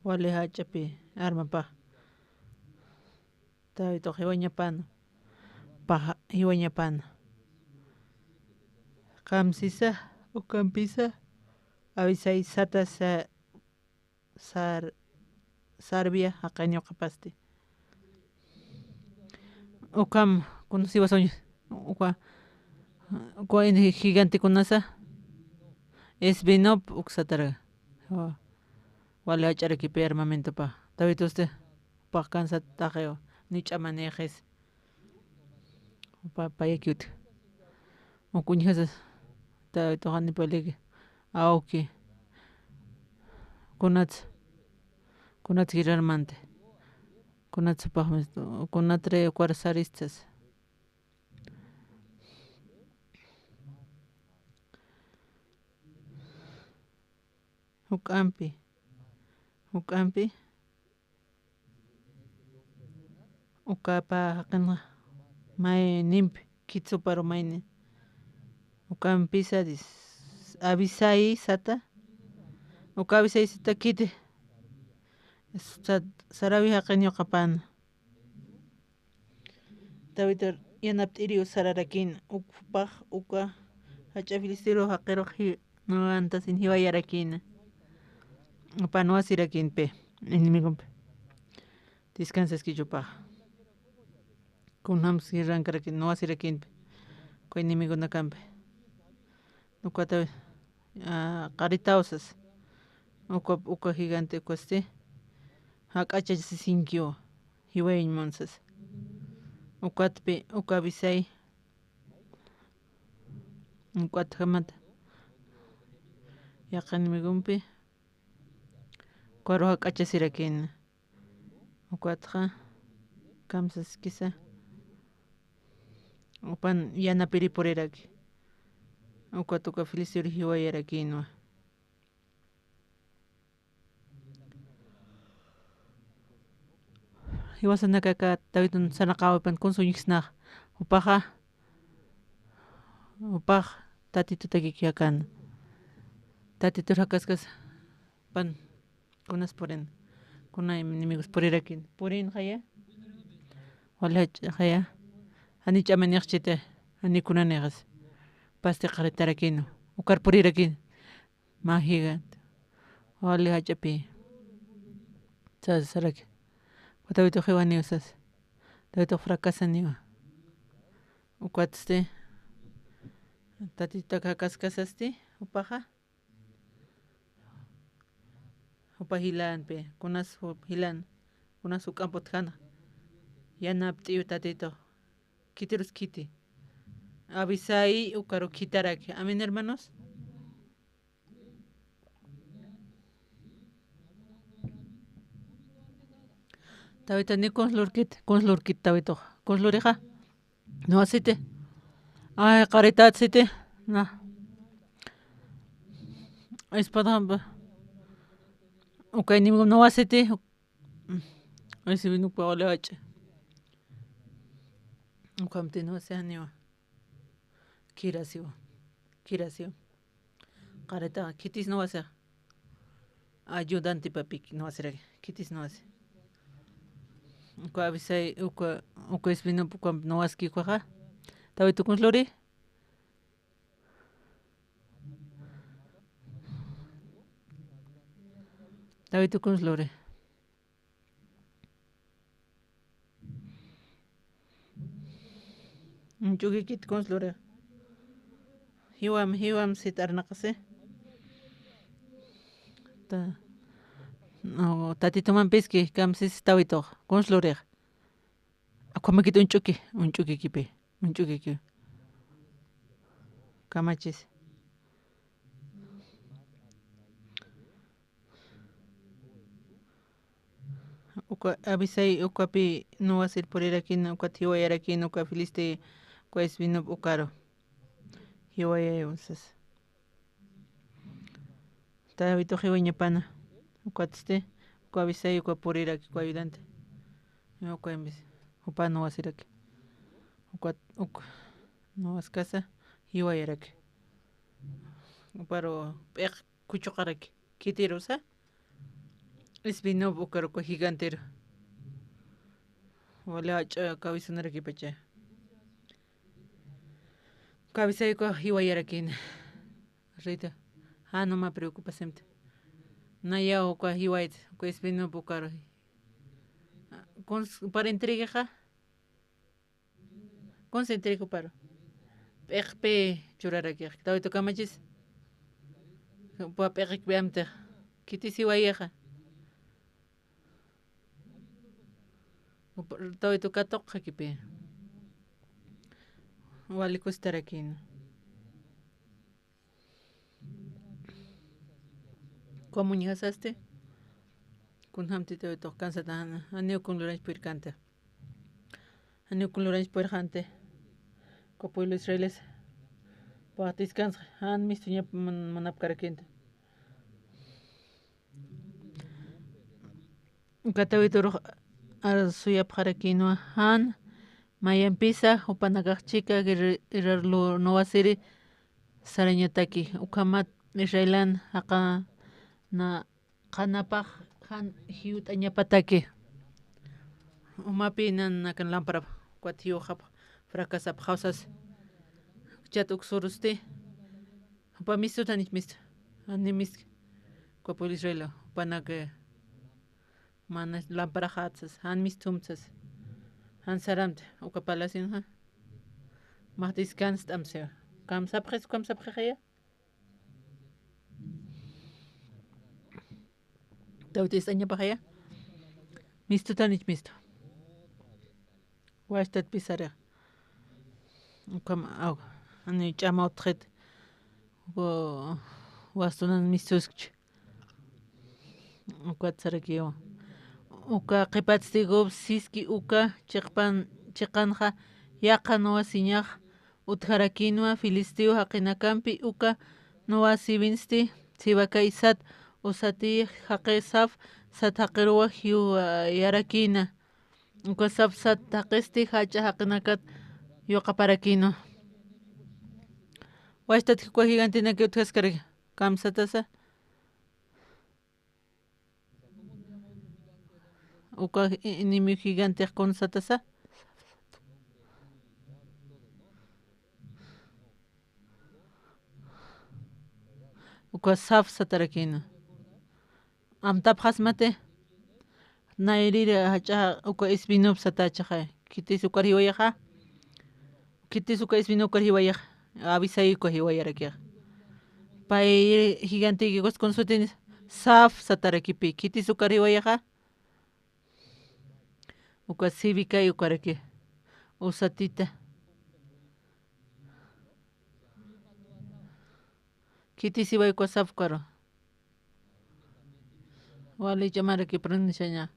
[SPEAKER 8] wali hachapi arma pa tawito hiwaña pano pa hiwaña pano kamsisa ukampisa avisay sata Sarbia haqaño qapaste ukam conocido soños uka gigante kunasa es vinop uksatara wala hacharaki pe armamento pa tawito usted pa cansa tajeo ni chamanejes pa payakyut ukuñhas tawito hani palege auki kunat girarmante kunat supahmes kunatre cuarzaristas ukampi ukapa qinqa may nimpi kitsuparo mayni ukampi sadis avisay sata ukavisay sata kiti sarawi haqaño qapana David yanapt'iriw sararakin ukpaq uka hacha filistero haqero no antasin hiwayarakina upano asirakinpe enemigope descansas kichupaq kunams rankaraki no asirakinpe ko enemiguna kanpe ukata qaritausas uka gigante koste hak'acha sinkyo hiway monsas ukatpi ukavisay ukat hamata yaqanimigumpi kwaro hak'acha sirakina ukatqa kamsas kisa upan yanapiri puriraki ukatuka filistero hiwayarakinwa hiwasanakaka Davidun sanaqawipan kunsuñiksnaq upaq tatituta kikiakan tatitur hakaskas pan kunas purin kuna enemigos purirakin purin haya wala haya ani chamaniqchite ani kunaneqas paste qaritarakin ukar purirakin mahigan wala hachapi saraki Tawito hiwani usas tawito fracasaniwa ukwatste tatita kaskasaste upaja upahilanpe kunas hilan kunas ukampotjana yanapt'iw tatito kitirus kiti avisay ukaro kitaraki amen hermanos Tawito ni konslurkit tawito konslurija no asite ay qaritat site na espada ukay ni no asite ay sibinu pa wala hacha ukamtino seanio kirasio qareta kitis no hace ayudante papi no hacer kitis no hace uka avisai uka espino pukam no aski kwaja tawi tukun lori tawi tukun lori Unchuki kit konslore. Hiwam sitar nakase. No, tatito man peski kam sis tawito konslore. Ako makita unchuki kipe. Unchuki ki. Kamachis. Uka abisai uka pi no hacer por ir aquí no cuatio era aquí no ka filiste pues vino ukaro. Hiwaya usas. Ta habito hiwanya pana. Ukaste uka abisai uka por ir aquí kwa ayudante. No uka embis. Upa no hacer aquí. Uka no has casa hiwaya aquí. Uparo kuchokaraki. Kitirosa. Es vino ukaro ko gigantero. Wala cabeza no aquí peche. Cabeza y ko hiwayara kin. Rita. No me preocupa siempre. Naya o ko hiwait ko es vino ukaro. Con para entrega ja. Con se entrega para. Perpe churara ki. Tawi to kamachis. Pa perek beamte. Kiti hiwaya. Tawi tu katok hakipe. Wali kustarakin. ¿Cómo ni hasaste? Kun hamti tawi to kansa tan. Aneu kun lurans por canta. Aneu kun lurans por hante. Ko pueblo israeles. Patis kansa. Han mistunya manap karakenta. Katawi tu suya para quinoa han maya empieza upanagachika girarlo no asiri sarañataki ukamat israelan aka na kanapaj han hiut añapataki umapi nan nakan lampara kwatio hap fracasap hausas chat uksuruste upamisto tanich mist animist kwapol israelo panake manas lampara hatsas han mis tumtsas han saramt o kapalasin ha macht is ganz am sehr kam sapres ja dautis anya bahaya misto tanich misto wastat pisara kam au ani chama otret wo wastunan mistusk ukatsarkio uka qipatstigo siski uka chiqanja yaqa noa siñaj utjarakinua filisteo haqinakampi uka noa sibinsti sibakay sat usati haqe saf sat haqirua hiu yarakina uka saf sat haqesti hacha haqinakat yoqaparakino washtat kwa gigantina que utjaskarga kamsatasa uka inimi gigante con satasa uka saf satarakina amtap hasmate nairire hacha uka isbinop satacha kitis uka hiwaya kitis uka isbinop hiwaya avisai uka hiwaya rakia pai gigante que con sutin saf satarakipi kitis uka hiwaya uka cívica y ukarake usatita kiti siwa uka safkaro wale llamar que pronunciaña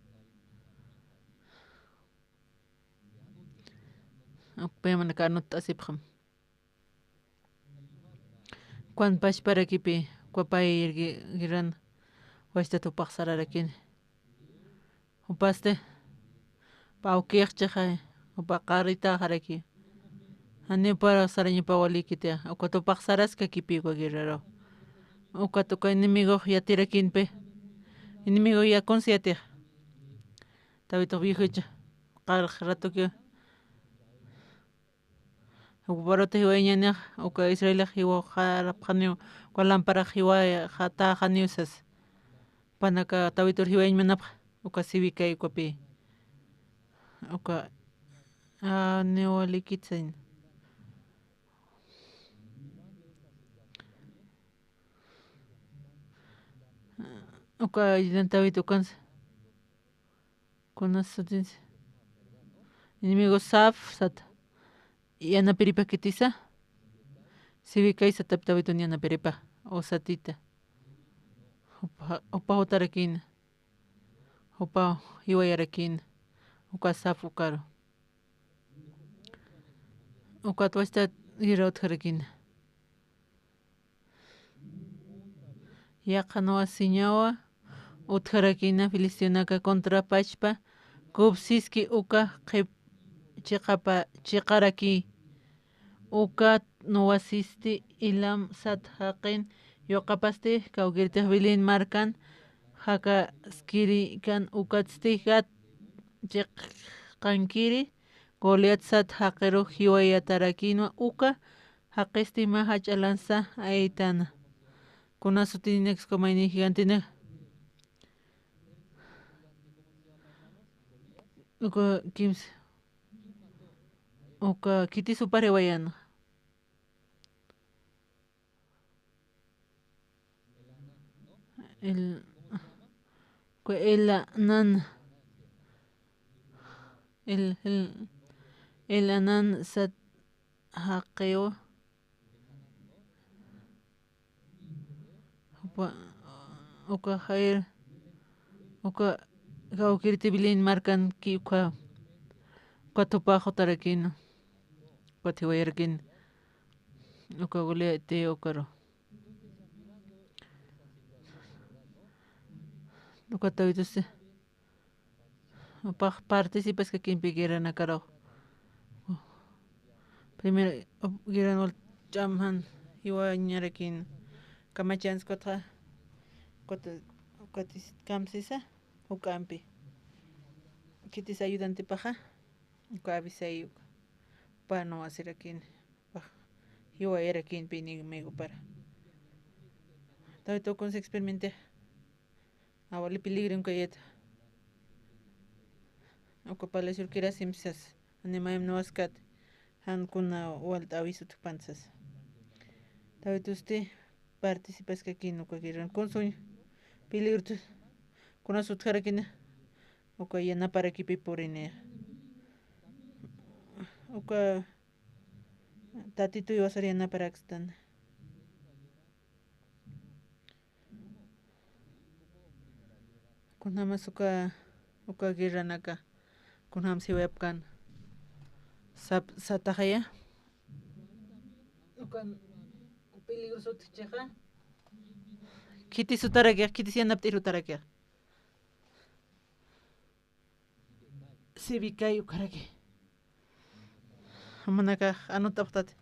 [SPEAKER 8] peman kanut asipkham kwan pash para kipi kwapay giran wasta tu paxararakin upaste Pauquecha upa qarita haraki Ani para saraña pa walikita. Uka tupak saras ka kipi kwa guerrero. Uka tuka enemigo ya tira kinpe. Enemigo ya consiate. Tabito viejocha. Qal rato que Ubarote hiwañana uka Israel hiwa harap hanyo kwalampara hiwa hata hanyusas. Panaka tabitor hiwañ manap uka civica ikuapi. Uka neolikitsain. Uka identitabito kansa. Conasutins. Enemigo saf sat. Yana peripa kitisa. Civica isa taptabito yana peripa. O satita. Opa otarakin. Opa hiwayarakin. Uka saf ukaro. Uka tuasta girot harakin. Yakanoa siñawa. Utharakina filistionaka contra pachpa. Kubsiski uka chiqaraki. Uka nuwasisti ilam sat haqin. Yoqapasti kaugirtih bilin markan. Haka skiri kan ukatsti gat chiqankiri. Goliat sat haqero hiwayatarakina uka. Haqisti mahach alanza aitana. Kunasutinex komaini gigantina. Uka kims. Uka kiti supare wayano. El anan. El anan sat haqeo. Uka jair. Uka kaukirti bilin markan ki uka. Uka tupajo tarakino. Uka tiwayarakin. Uka gulea te ukaro. Uka tawituse. Upa participas que quien piquera na caro. Primero giran ol jamhan iwa ñarakin. Kamachans kota. Kotis kamsisa. Ukampi. Kitis ayudante paja. Uka avisay uka. Para no hacer aquí. Iwa era quien pini mego para. Tawito con se experimente. Awali peligro un kayet. Uka pala surkira simsas. Animaim no askat. Han kuna walt aviso tu panzas. Tawito usted participas que aquí no quieran con sueño. Peligro tu. Kuna sutjara kina. Uka yana para kipi por ine. Uka tatito iba sariana para akstan. Kuna mas uka giranaka. Kuna si webkan. Satajaya. Uka peligroso tcheja. Kiti sutarakia, kiti sianaptiru tarakia. Civica ukaraki. Manaka anotaptat.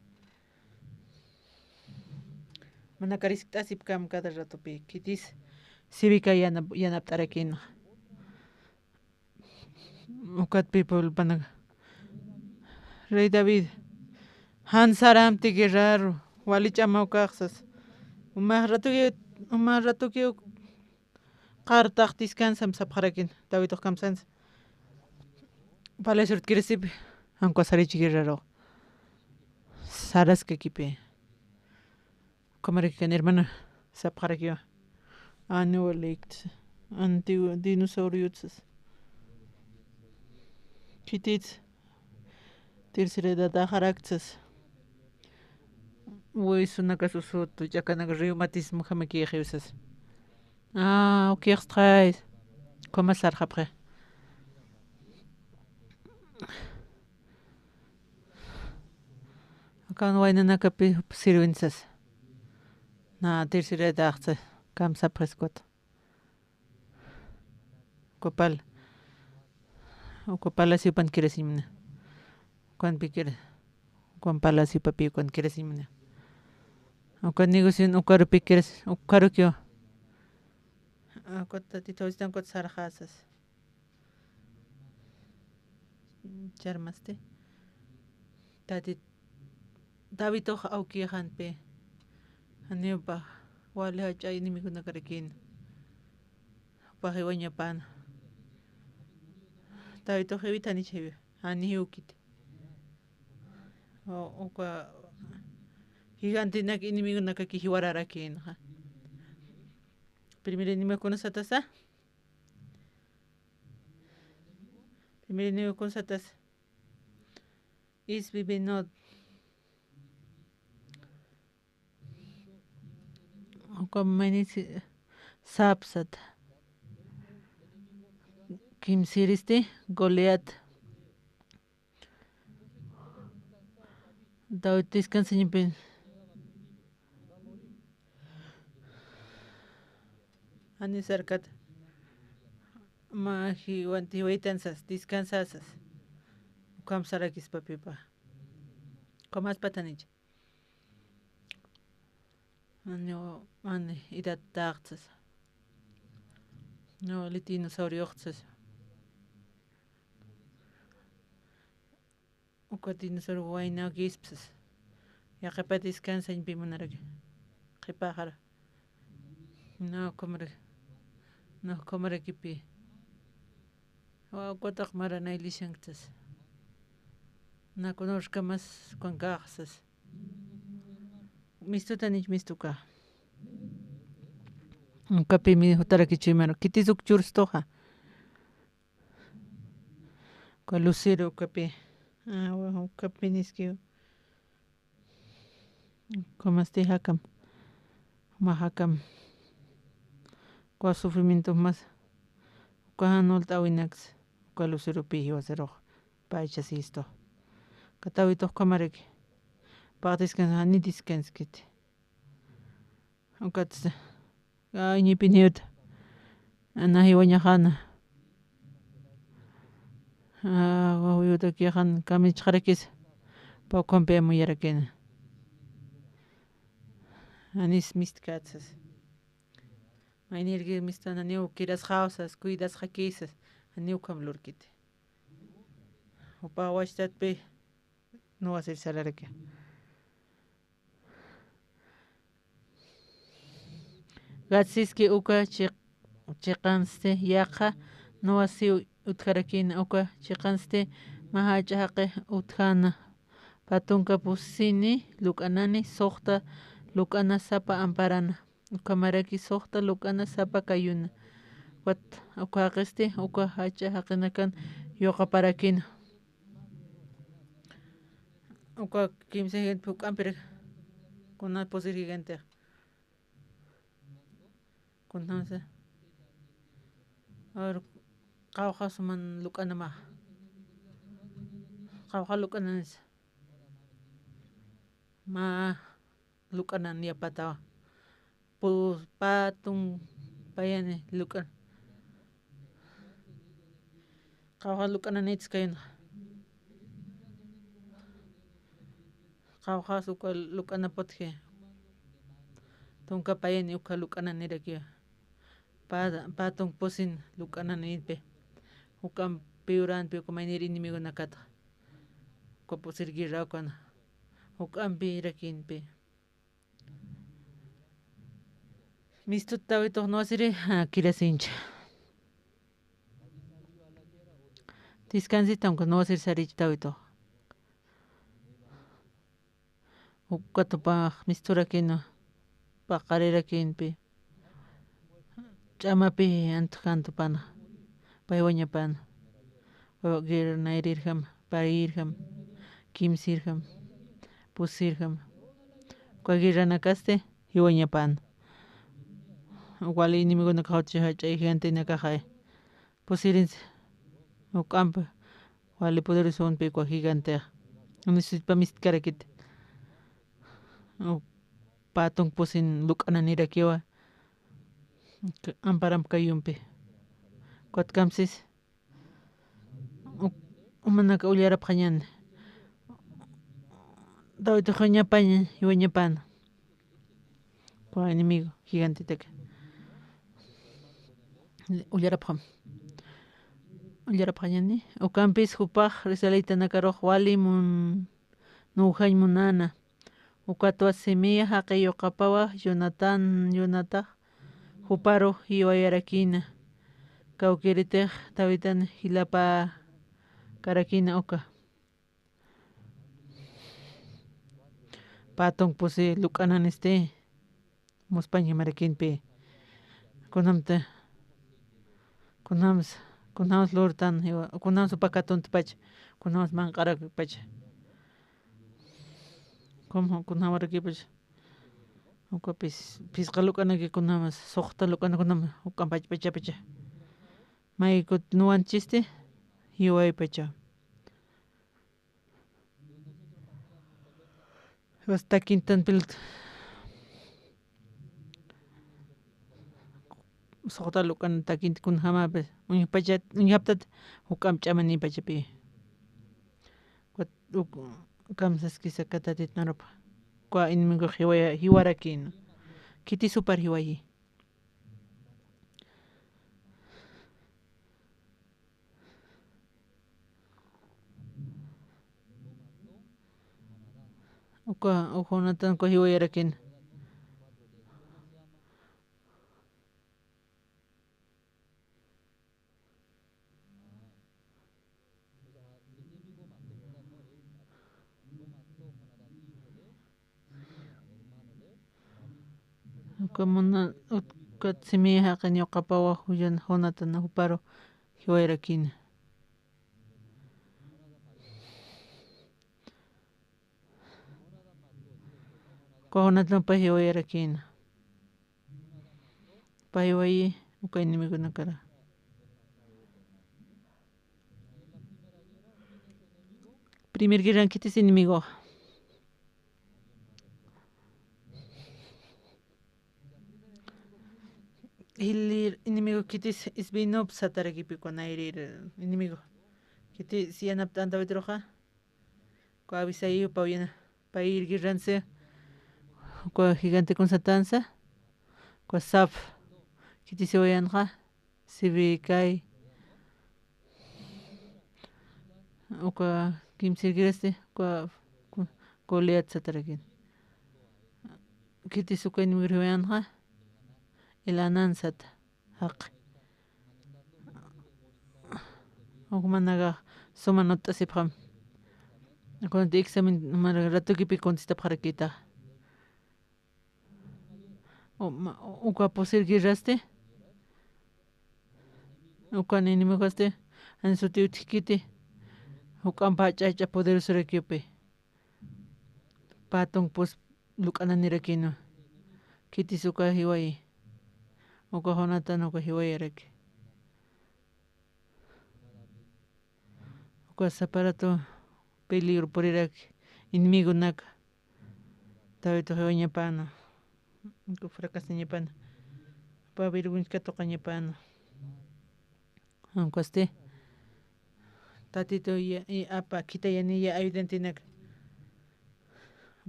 [SPEAKER 8] Manakaristas ipkam cada rato pi kitis. Civica yanaptarakin. Ukat people panag. Rey David. Hansaram tigiraro. Walichama ukaxas. Uma rato que qartaqtis kansam sapqarakin. David kamsans. Pala surt kirisip. Anko sarichi giraro. Saras que kipe. Comarcan hermana. Sapqarakio. Annual lekt. Antiguo dinosaurios. Kitits. Tercera edad haraxas. Pues una caso soto, ya que no reumatismo jamás que usas. Ok, extraes. ¿Cómo estar après? Acá no hay nada que sirviensas. Na tercera edad, cam sa prescott. Copal. O copal así pan quieres imna. Cuan piquere. Juan Palacio papi cuando quieres imuna. Aunque negocio ukaru piqueres ukaru kyo. Cuando tito están con sarjasas. Charmaste. Tati David toch auki hanpe. Aniba wale hachay ni mikuna karakin. Pahiwanya pan. David toch evita ni cheve. Ani ukit. Oka gigante nak inimigo nakakihiwarara kin ha. Primero ni me conoce tasa. Primero ni me conoce tasa. Is bibinod. Oka mani sapsat. Kim siriste Goliat. David descansa en pen. Ani cercat. Mahi wanti waitansas descansasas. Kam sarakis papipa. Comas patanich. Anio ani idat tartsas. No litinosaurioxas. Ukatinasor waina gispsas. Ya que descansa en pimonarag. Que pájaro. No comer equipi. O cotak marana ilishanctas. Na conozca más con gaxas. Mistuta nich mistuka. Un capi mi hotara kichimano. Kitizuk churstoja. Con lucero capi. Bueno, capiniski. Como este hakam. Mahakam. Con sufrimientos más. Con no tawinax. Con lucero pijo acero. Paichas esto. Catavitos camarek. Partiscan ni diskenskit. Unkats. Ay ni piniut. Anahiwanyahana. Wawiyuta kihan kami charakis pa kompe muyaraken. Anis mistkatsas. Mainirgi mistana neu kiras hausas, cuidas hakisas, aneu kam lurkit. Opa washtat pe no hacer salarake. Gatsiski uka chiqanste yaqa no así utkarakin oka chiqanste mahachaqe utkana patunka pusini lukanani soqta lukana sapa amparana ukamaraki soqta lukana sapa kayuna wat ukaqiste uka hachaqinakan yoqaparakin uka kimse gente ukampir kuna posir gigante kunanse or qawqa suman lukanama qawqa lukanas ma lukanan ya patawa pu patun payane lukan qawqa lukanan itskayn qawqa suka lukana potje tunka payane uka lukanan irakia patun pusin lukanan ipe ukam piuran pe kumainir inimigo nakata ko pusir gira kana ukam pirakin pe mistu tawito no asire kirasincha descansita aunque no asir sarich tawito ukato pa mistura kino pa carrera kinpe chamapi antkanto pana paywaña pana gir nairirham parirham kimsirham pusirham kwagirranakaste iwaña pana wali inimigo nakawchi hachay gente nakahay pusirins ukampa wali poderes son pe kwa gigante unispa mistkarakit patong pusin lukananira kiwa amparam kayumpe kwatkamsis umanaka uliarap kanyan David Joñapaña y Bañapana. Con enemigo gigante teca. Ullarapam. Ullarapayani. O campis hupaj resaleita nakaroj wali mun nujañ munana. O katua semilla haqeyo kapawa Jonathan huparo hiwayarakina. Kaukiritej tabitan hilapa karakina oka. Patong puse lukanan Muspaña marakinpe. Kunams lortan kunams pakatun pach. Kunams manqara pach. Como kunamara pach. Oka pisqa lukana que kunamas soqta lukana kunam ukan pacha. May nuan chiste hiway pacha. Hasta quintan pilt. Soqta lukan taquint kun hamape. Un pachat un haptat ukam chamani pachapi. Kamsas kisa katatit naropa. Kwa inmingo hiwarakin. Kiti super hiwayi. Ojo natan ko hiwayarakin. Como na katsimi haqan yoqapawa huyan honatan huparo hiwayarakin. Ko honatan pa hiwayarakin. Pa hiwayi uka inimigo nakara. Primer guerra kitis inimigo. El enemigo kitis isbinop satarakipi con aire enemigo. Kiti si anaptanta betroja. Ko avisayo pa ir guerranse. Ko gigante con satanza. Ko saf. Kiti se oyanja. Sibi kai. Ko kim sirgireste. Ko leat satarakin. Kiti suka enemigo oyanja. El anansat haq. Ogmanaga somanota sipram. Con el examen rato que contesta para quitar. O posir giraste. O can enemigo este. En su tío chiquite. O campacha poder ser equipe. Patong pues lukananirakino. Kiti suka hiwai. Oka honatan oka hiwayaraki. Oka zaparato peligro por iraki. Inimigo naka. Tabito hiwañapano. Oka fracasañapano. Pa virgunchka tokañapano. Aunque tatito ya apa kita yani ya ayudantinak.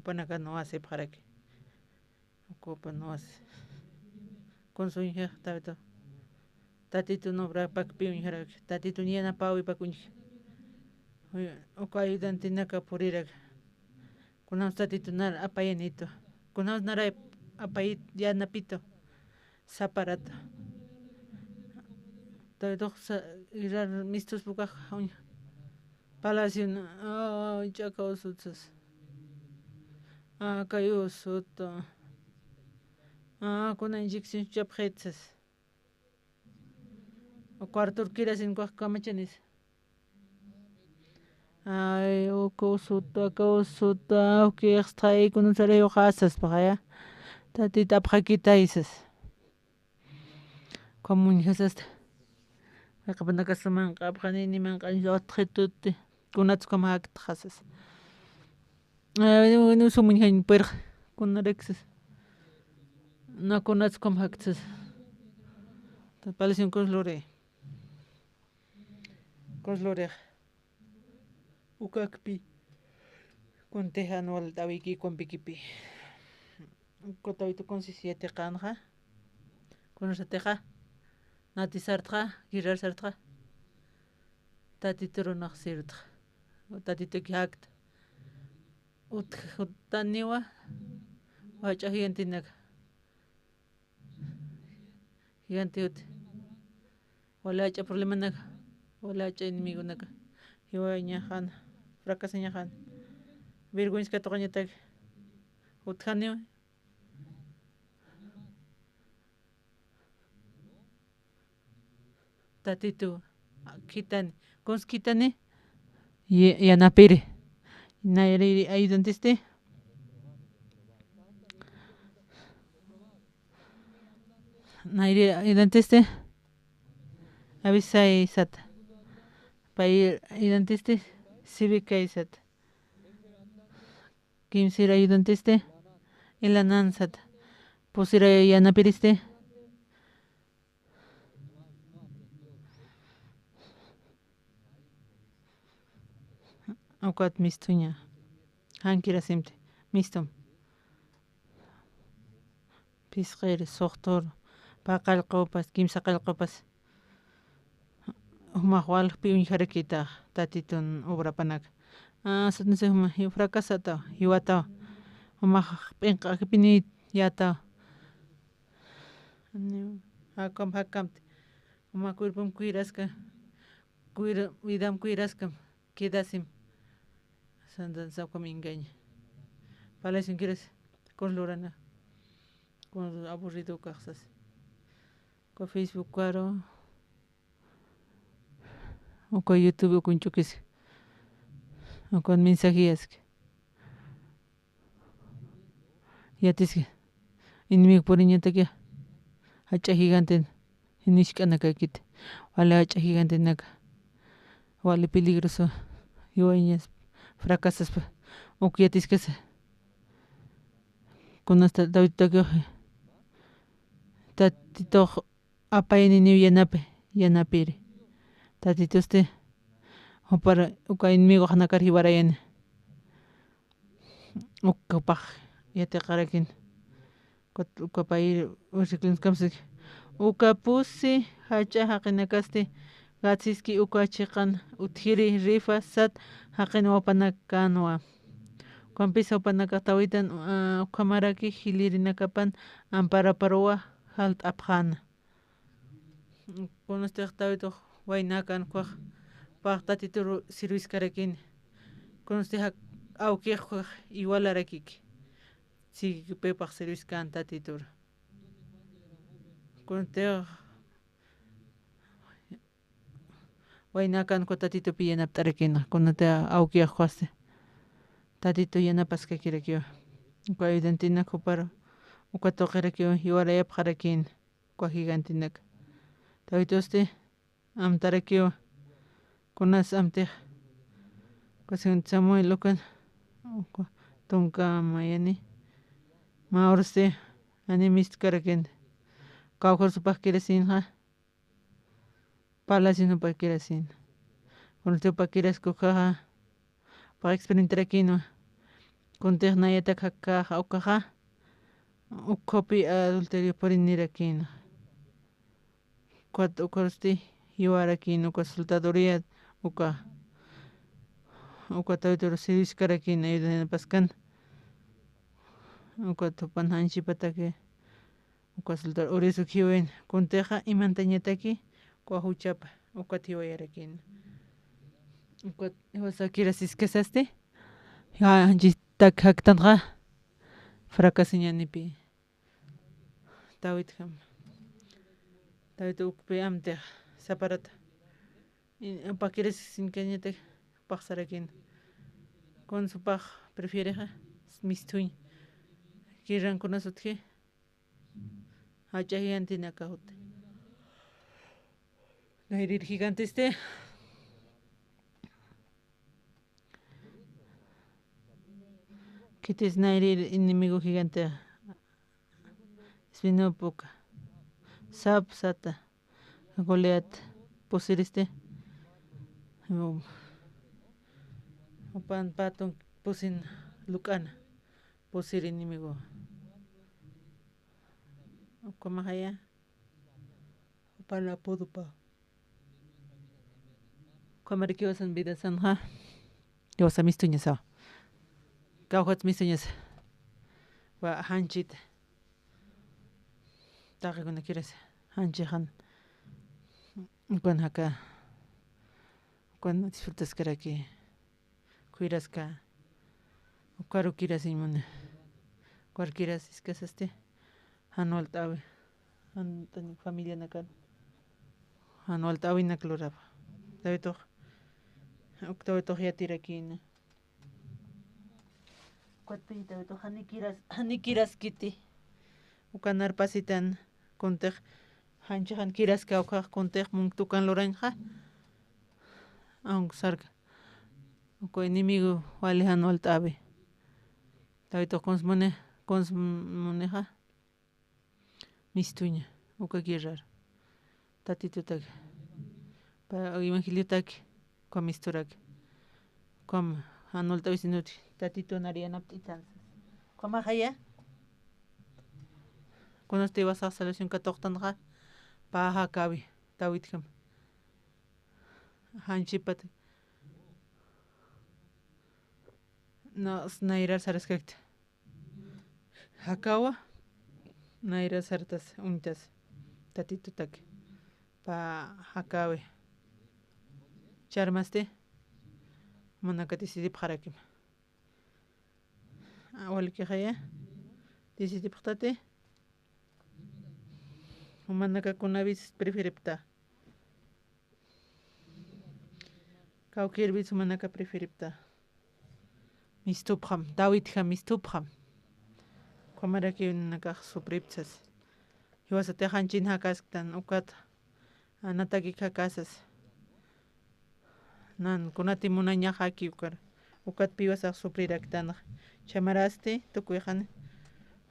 [SPEAKER 8] Panaka no hace para que. Oka no hace. Con su hija tabito. Tatito no bra pak piunjara. Tatito ni na pau y pakunj. Oka ayudante naka por irak. Kunamos tatito nar apayanito. Kunamos nara apayit ya napito. Zaparato. Tabito irar mistos buka. Palacio ay chaka usutsas. Kayo usuto. Con inyección chapjetzas. O cuarto quieras en cuacamachanes. Ay, o cosuta, que está ahí con un saleo jasas para allá. Tatita praquita isas. Como un jasas. Acabando que se man, capani ni man, can yo tretutte. Con ats como act jasas. No somos ni per con arexes. No conozco como actos. Te parece un coslore. Coslore. Ukakpi. Kunteja anual tawiki kompikipi. Kotawito con 17 kanja. Conoceteja. Nati sartja, girar sartja. Tatitoro naxirtja. Tatito kihakt. Utaniwa. Wacha gigantinak. Gigantiut. Wala hacha problema nak. Wala hacha enemigo nak. Hiwa ñajan. Fracasa ñajan. Vergüenza que toca ñatak. Utjaniwa. Tatito kitani cons kitani yanapiri nairi ayudantiste nairi ayudantiste avisai sat pair ayudantiste civica isat kimsira ayudantiste ilanan sat posira yanapiriste Okat mistuña. Hankira simte. Mistum. Pisqir, soqtor, paqalqopas, kimsaqalqopas. Humaqwal piuñ harakita tatitun obrapanak. Satnse huma fracasata, hiwata. Humaq p'inqa kipini yata. Hakamte. Huma cuerpum cuiraska. Vidam cuiraskam. Quedasim. Sandan sauka me engaña. Para eso quieres con Lorana. Con aburrido casas. Con Facebook claro. O con YouTube o con chukis. O con mensajes. Ya te que enemigo por niña te que hacha gigante. Inishkana kakite. Wala hacha gigante naka. Wala peligroso. Iguañas. Fracasas o que que con hasta ahorita que tatito apaini ni yanapiri tatito este o para o que enemigo hanakar hibarayan o capaz ya te carakin o capair o reclins kamse o capusi hacha hakinakaste Gatsiski ukachikan uthiri rifa sat haqin wapanakanwa. Kampisa wapanakatawitan kamaraki hilirinakapan amparaparwa halt apjana. Kunustek tawito wainakan kwaj paqtatituru sirviskarakin. Kunustek awkej kwaj igualarakik. Si pepaq serviskan tatitur. Kunustek Wainakan ko tatito piyanap tarakina kunata aukia kwaste tatito yanapas ka kirakyo ko evidentina ko para uka tokerakyo hiwarayap harakin ko gigantinak tawitoste am tarakyo kunas amte ko sen Samuel lokan ko tonka mayani maorste animist karakin kawkor supak kiresinha Pala sino pa kirasin. Con el pa kiras kukaha. Pa experimentar aquí no. Con terna yata kaka o kaha. O copy adulterio por inir aquí no. Cuatro corsti. Yuar aquí no. Consultadoría. O ka. O cuatro de los servicios que aquí no. Ayudan en pascan. O cuatro panhanchi patake. O consultar. Oreso kiwen. Con teja y mantañeta aquí. Kwa huchapa ukwatiwa yarakin ukwat wasakira siskasaste ya jistak haktanga fracasiñanipi tawit ukpe amte saparata pakira sinkañate paqsarakin con su paj prefiere mistuñ kiran kunasutje hachahiantina kahute Nairir gigante este. ¿Qué es Nairir enemigo gigante? Svino poca. Sap sata. Goliat. Posir este. Opan patong posin Lucana. Posir inimigo. Como haya. Para podupa. Como que wasan vida sanja. Yo sa mistuñasa. Kauhat mistuñas. Wa hanchit. Taga cuando quieres. Hanchihan. Cuando acá. Cuando disfrutas cara que. Cuidas ka. Cuaro quieras inmune. Cualquiera es que este. Anual tawe. Tan familia nakan. Anual tawe na cloraba. Tawe to ya tira aquí. Cuatpi tawe to hanikiras kiti. Ukanar pasitan kontej hanchahan kiras ka uka kontej mungtukan loranja. Aunque sarga. Uko enemigo vale anual tawe. Tawe to consmoneja. Mistuña. Uka guerrar. Tatito tag. Pa evangelio tag. Con misturak. Con anual tawe sinuti. Tatito nariana ptitanzas. Como haya. Cuando te vas a solución que toqtanja. Paja kawi. Tawitkam. Hanchipat. No, nairar saraskakt. Hakawa. Nairar sartas unitas. Tatito tak. Pa hakawe. Charmaste. Manakati sidip harakim. Awal que haya. Disidip tate. Manaka kunavis preferipta. Kaukirvis manaka preferipta. Mistupram, Davidham mistupram. Kamara que naka supripsas. Yo sa te hanchin hakastan ukat. Anataki hakasas. Nan kunati munanya haki ukar. Ukat piwas a supriraktan. Chamaraste tukuihan.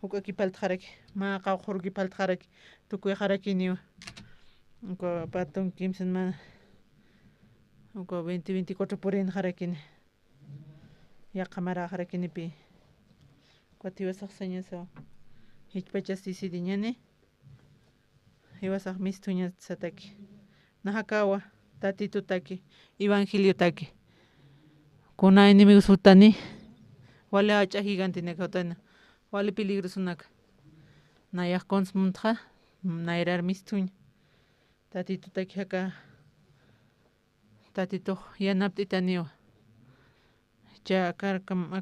[SPEAKER 8] Ukaki paltharaki. Ma qawkhurgi paltharaki. Tukuy haraki niwa. Uko patun kimsen man. Uko 20-24 purin harakini. Ya kamara harakini pi. Kuatiwa saksaña so. Hichpachas tisidiñane. Iwasak mistuña sataki. Nahakawa. Tatito taki. Evangelio taki. Kuna enemigos utani. Wale hacha gigante nekotana. Wale peligros unak. Nayak consmuntra. Nairar mistuña. Tatito taki haka. Tatito yanaptitaniwa. Ya akar kam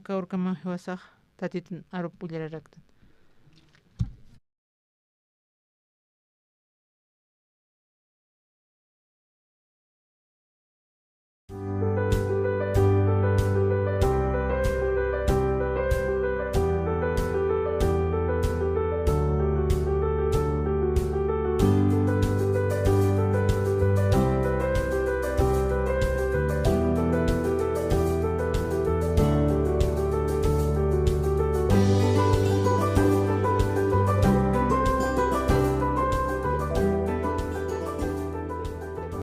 [SPEAKER 8] wasak tatito arupullararaktan.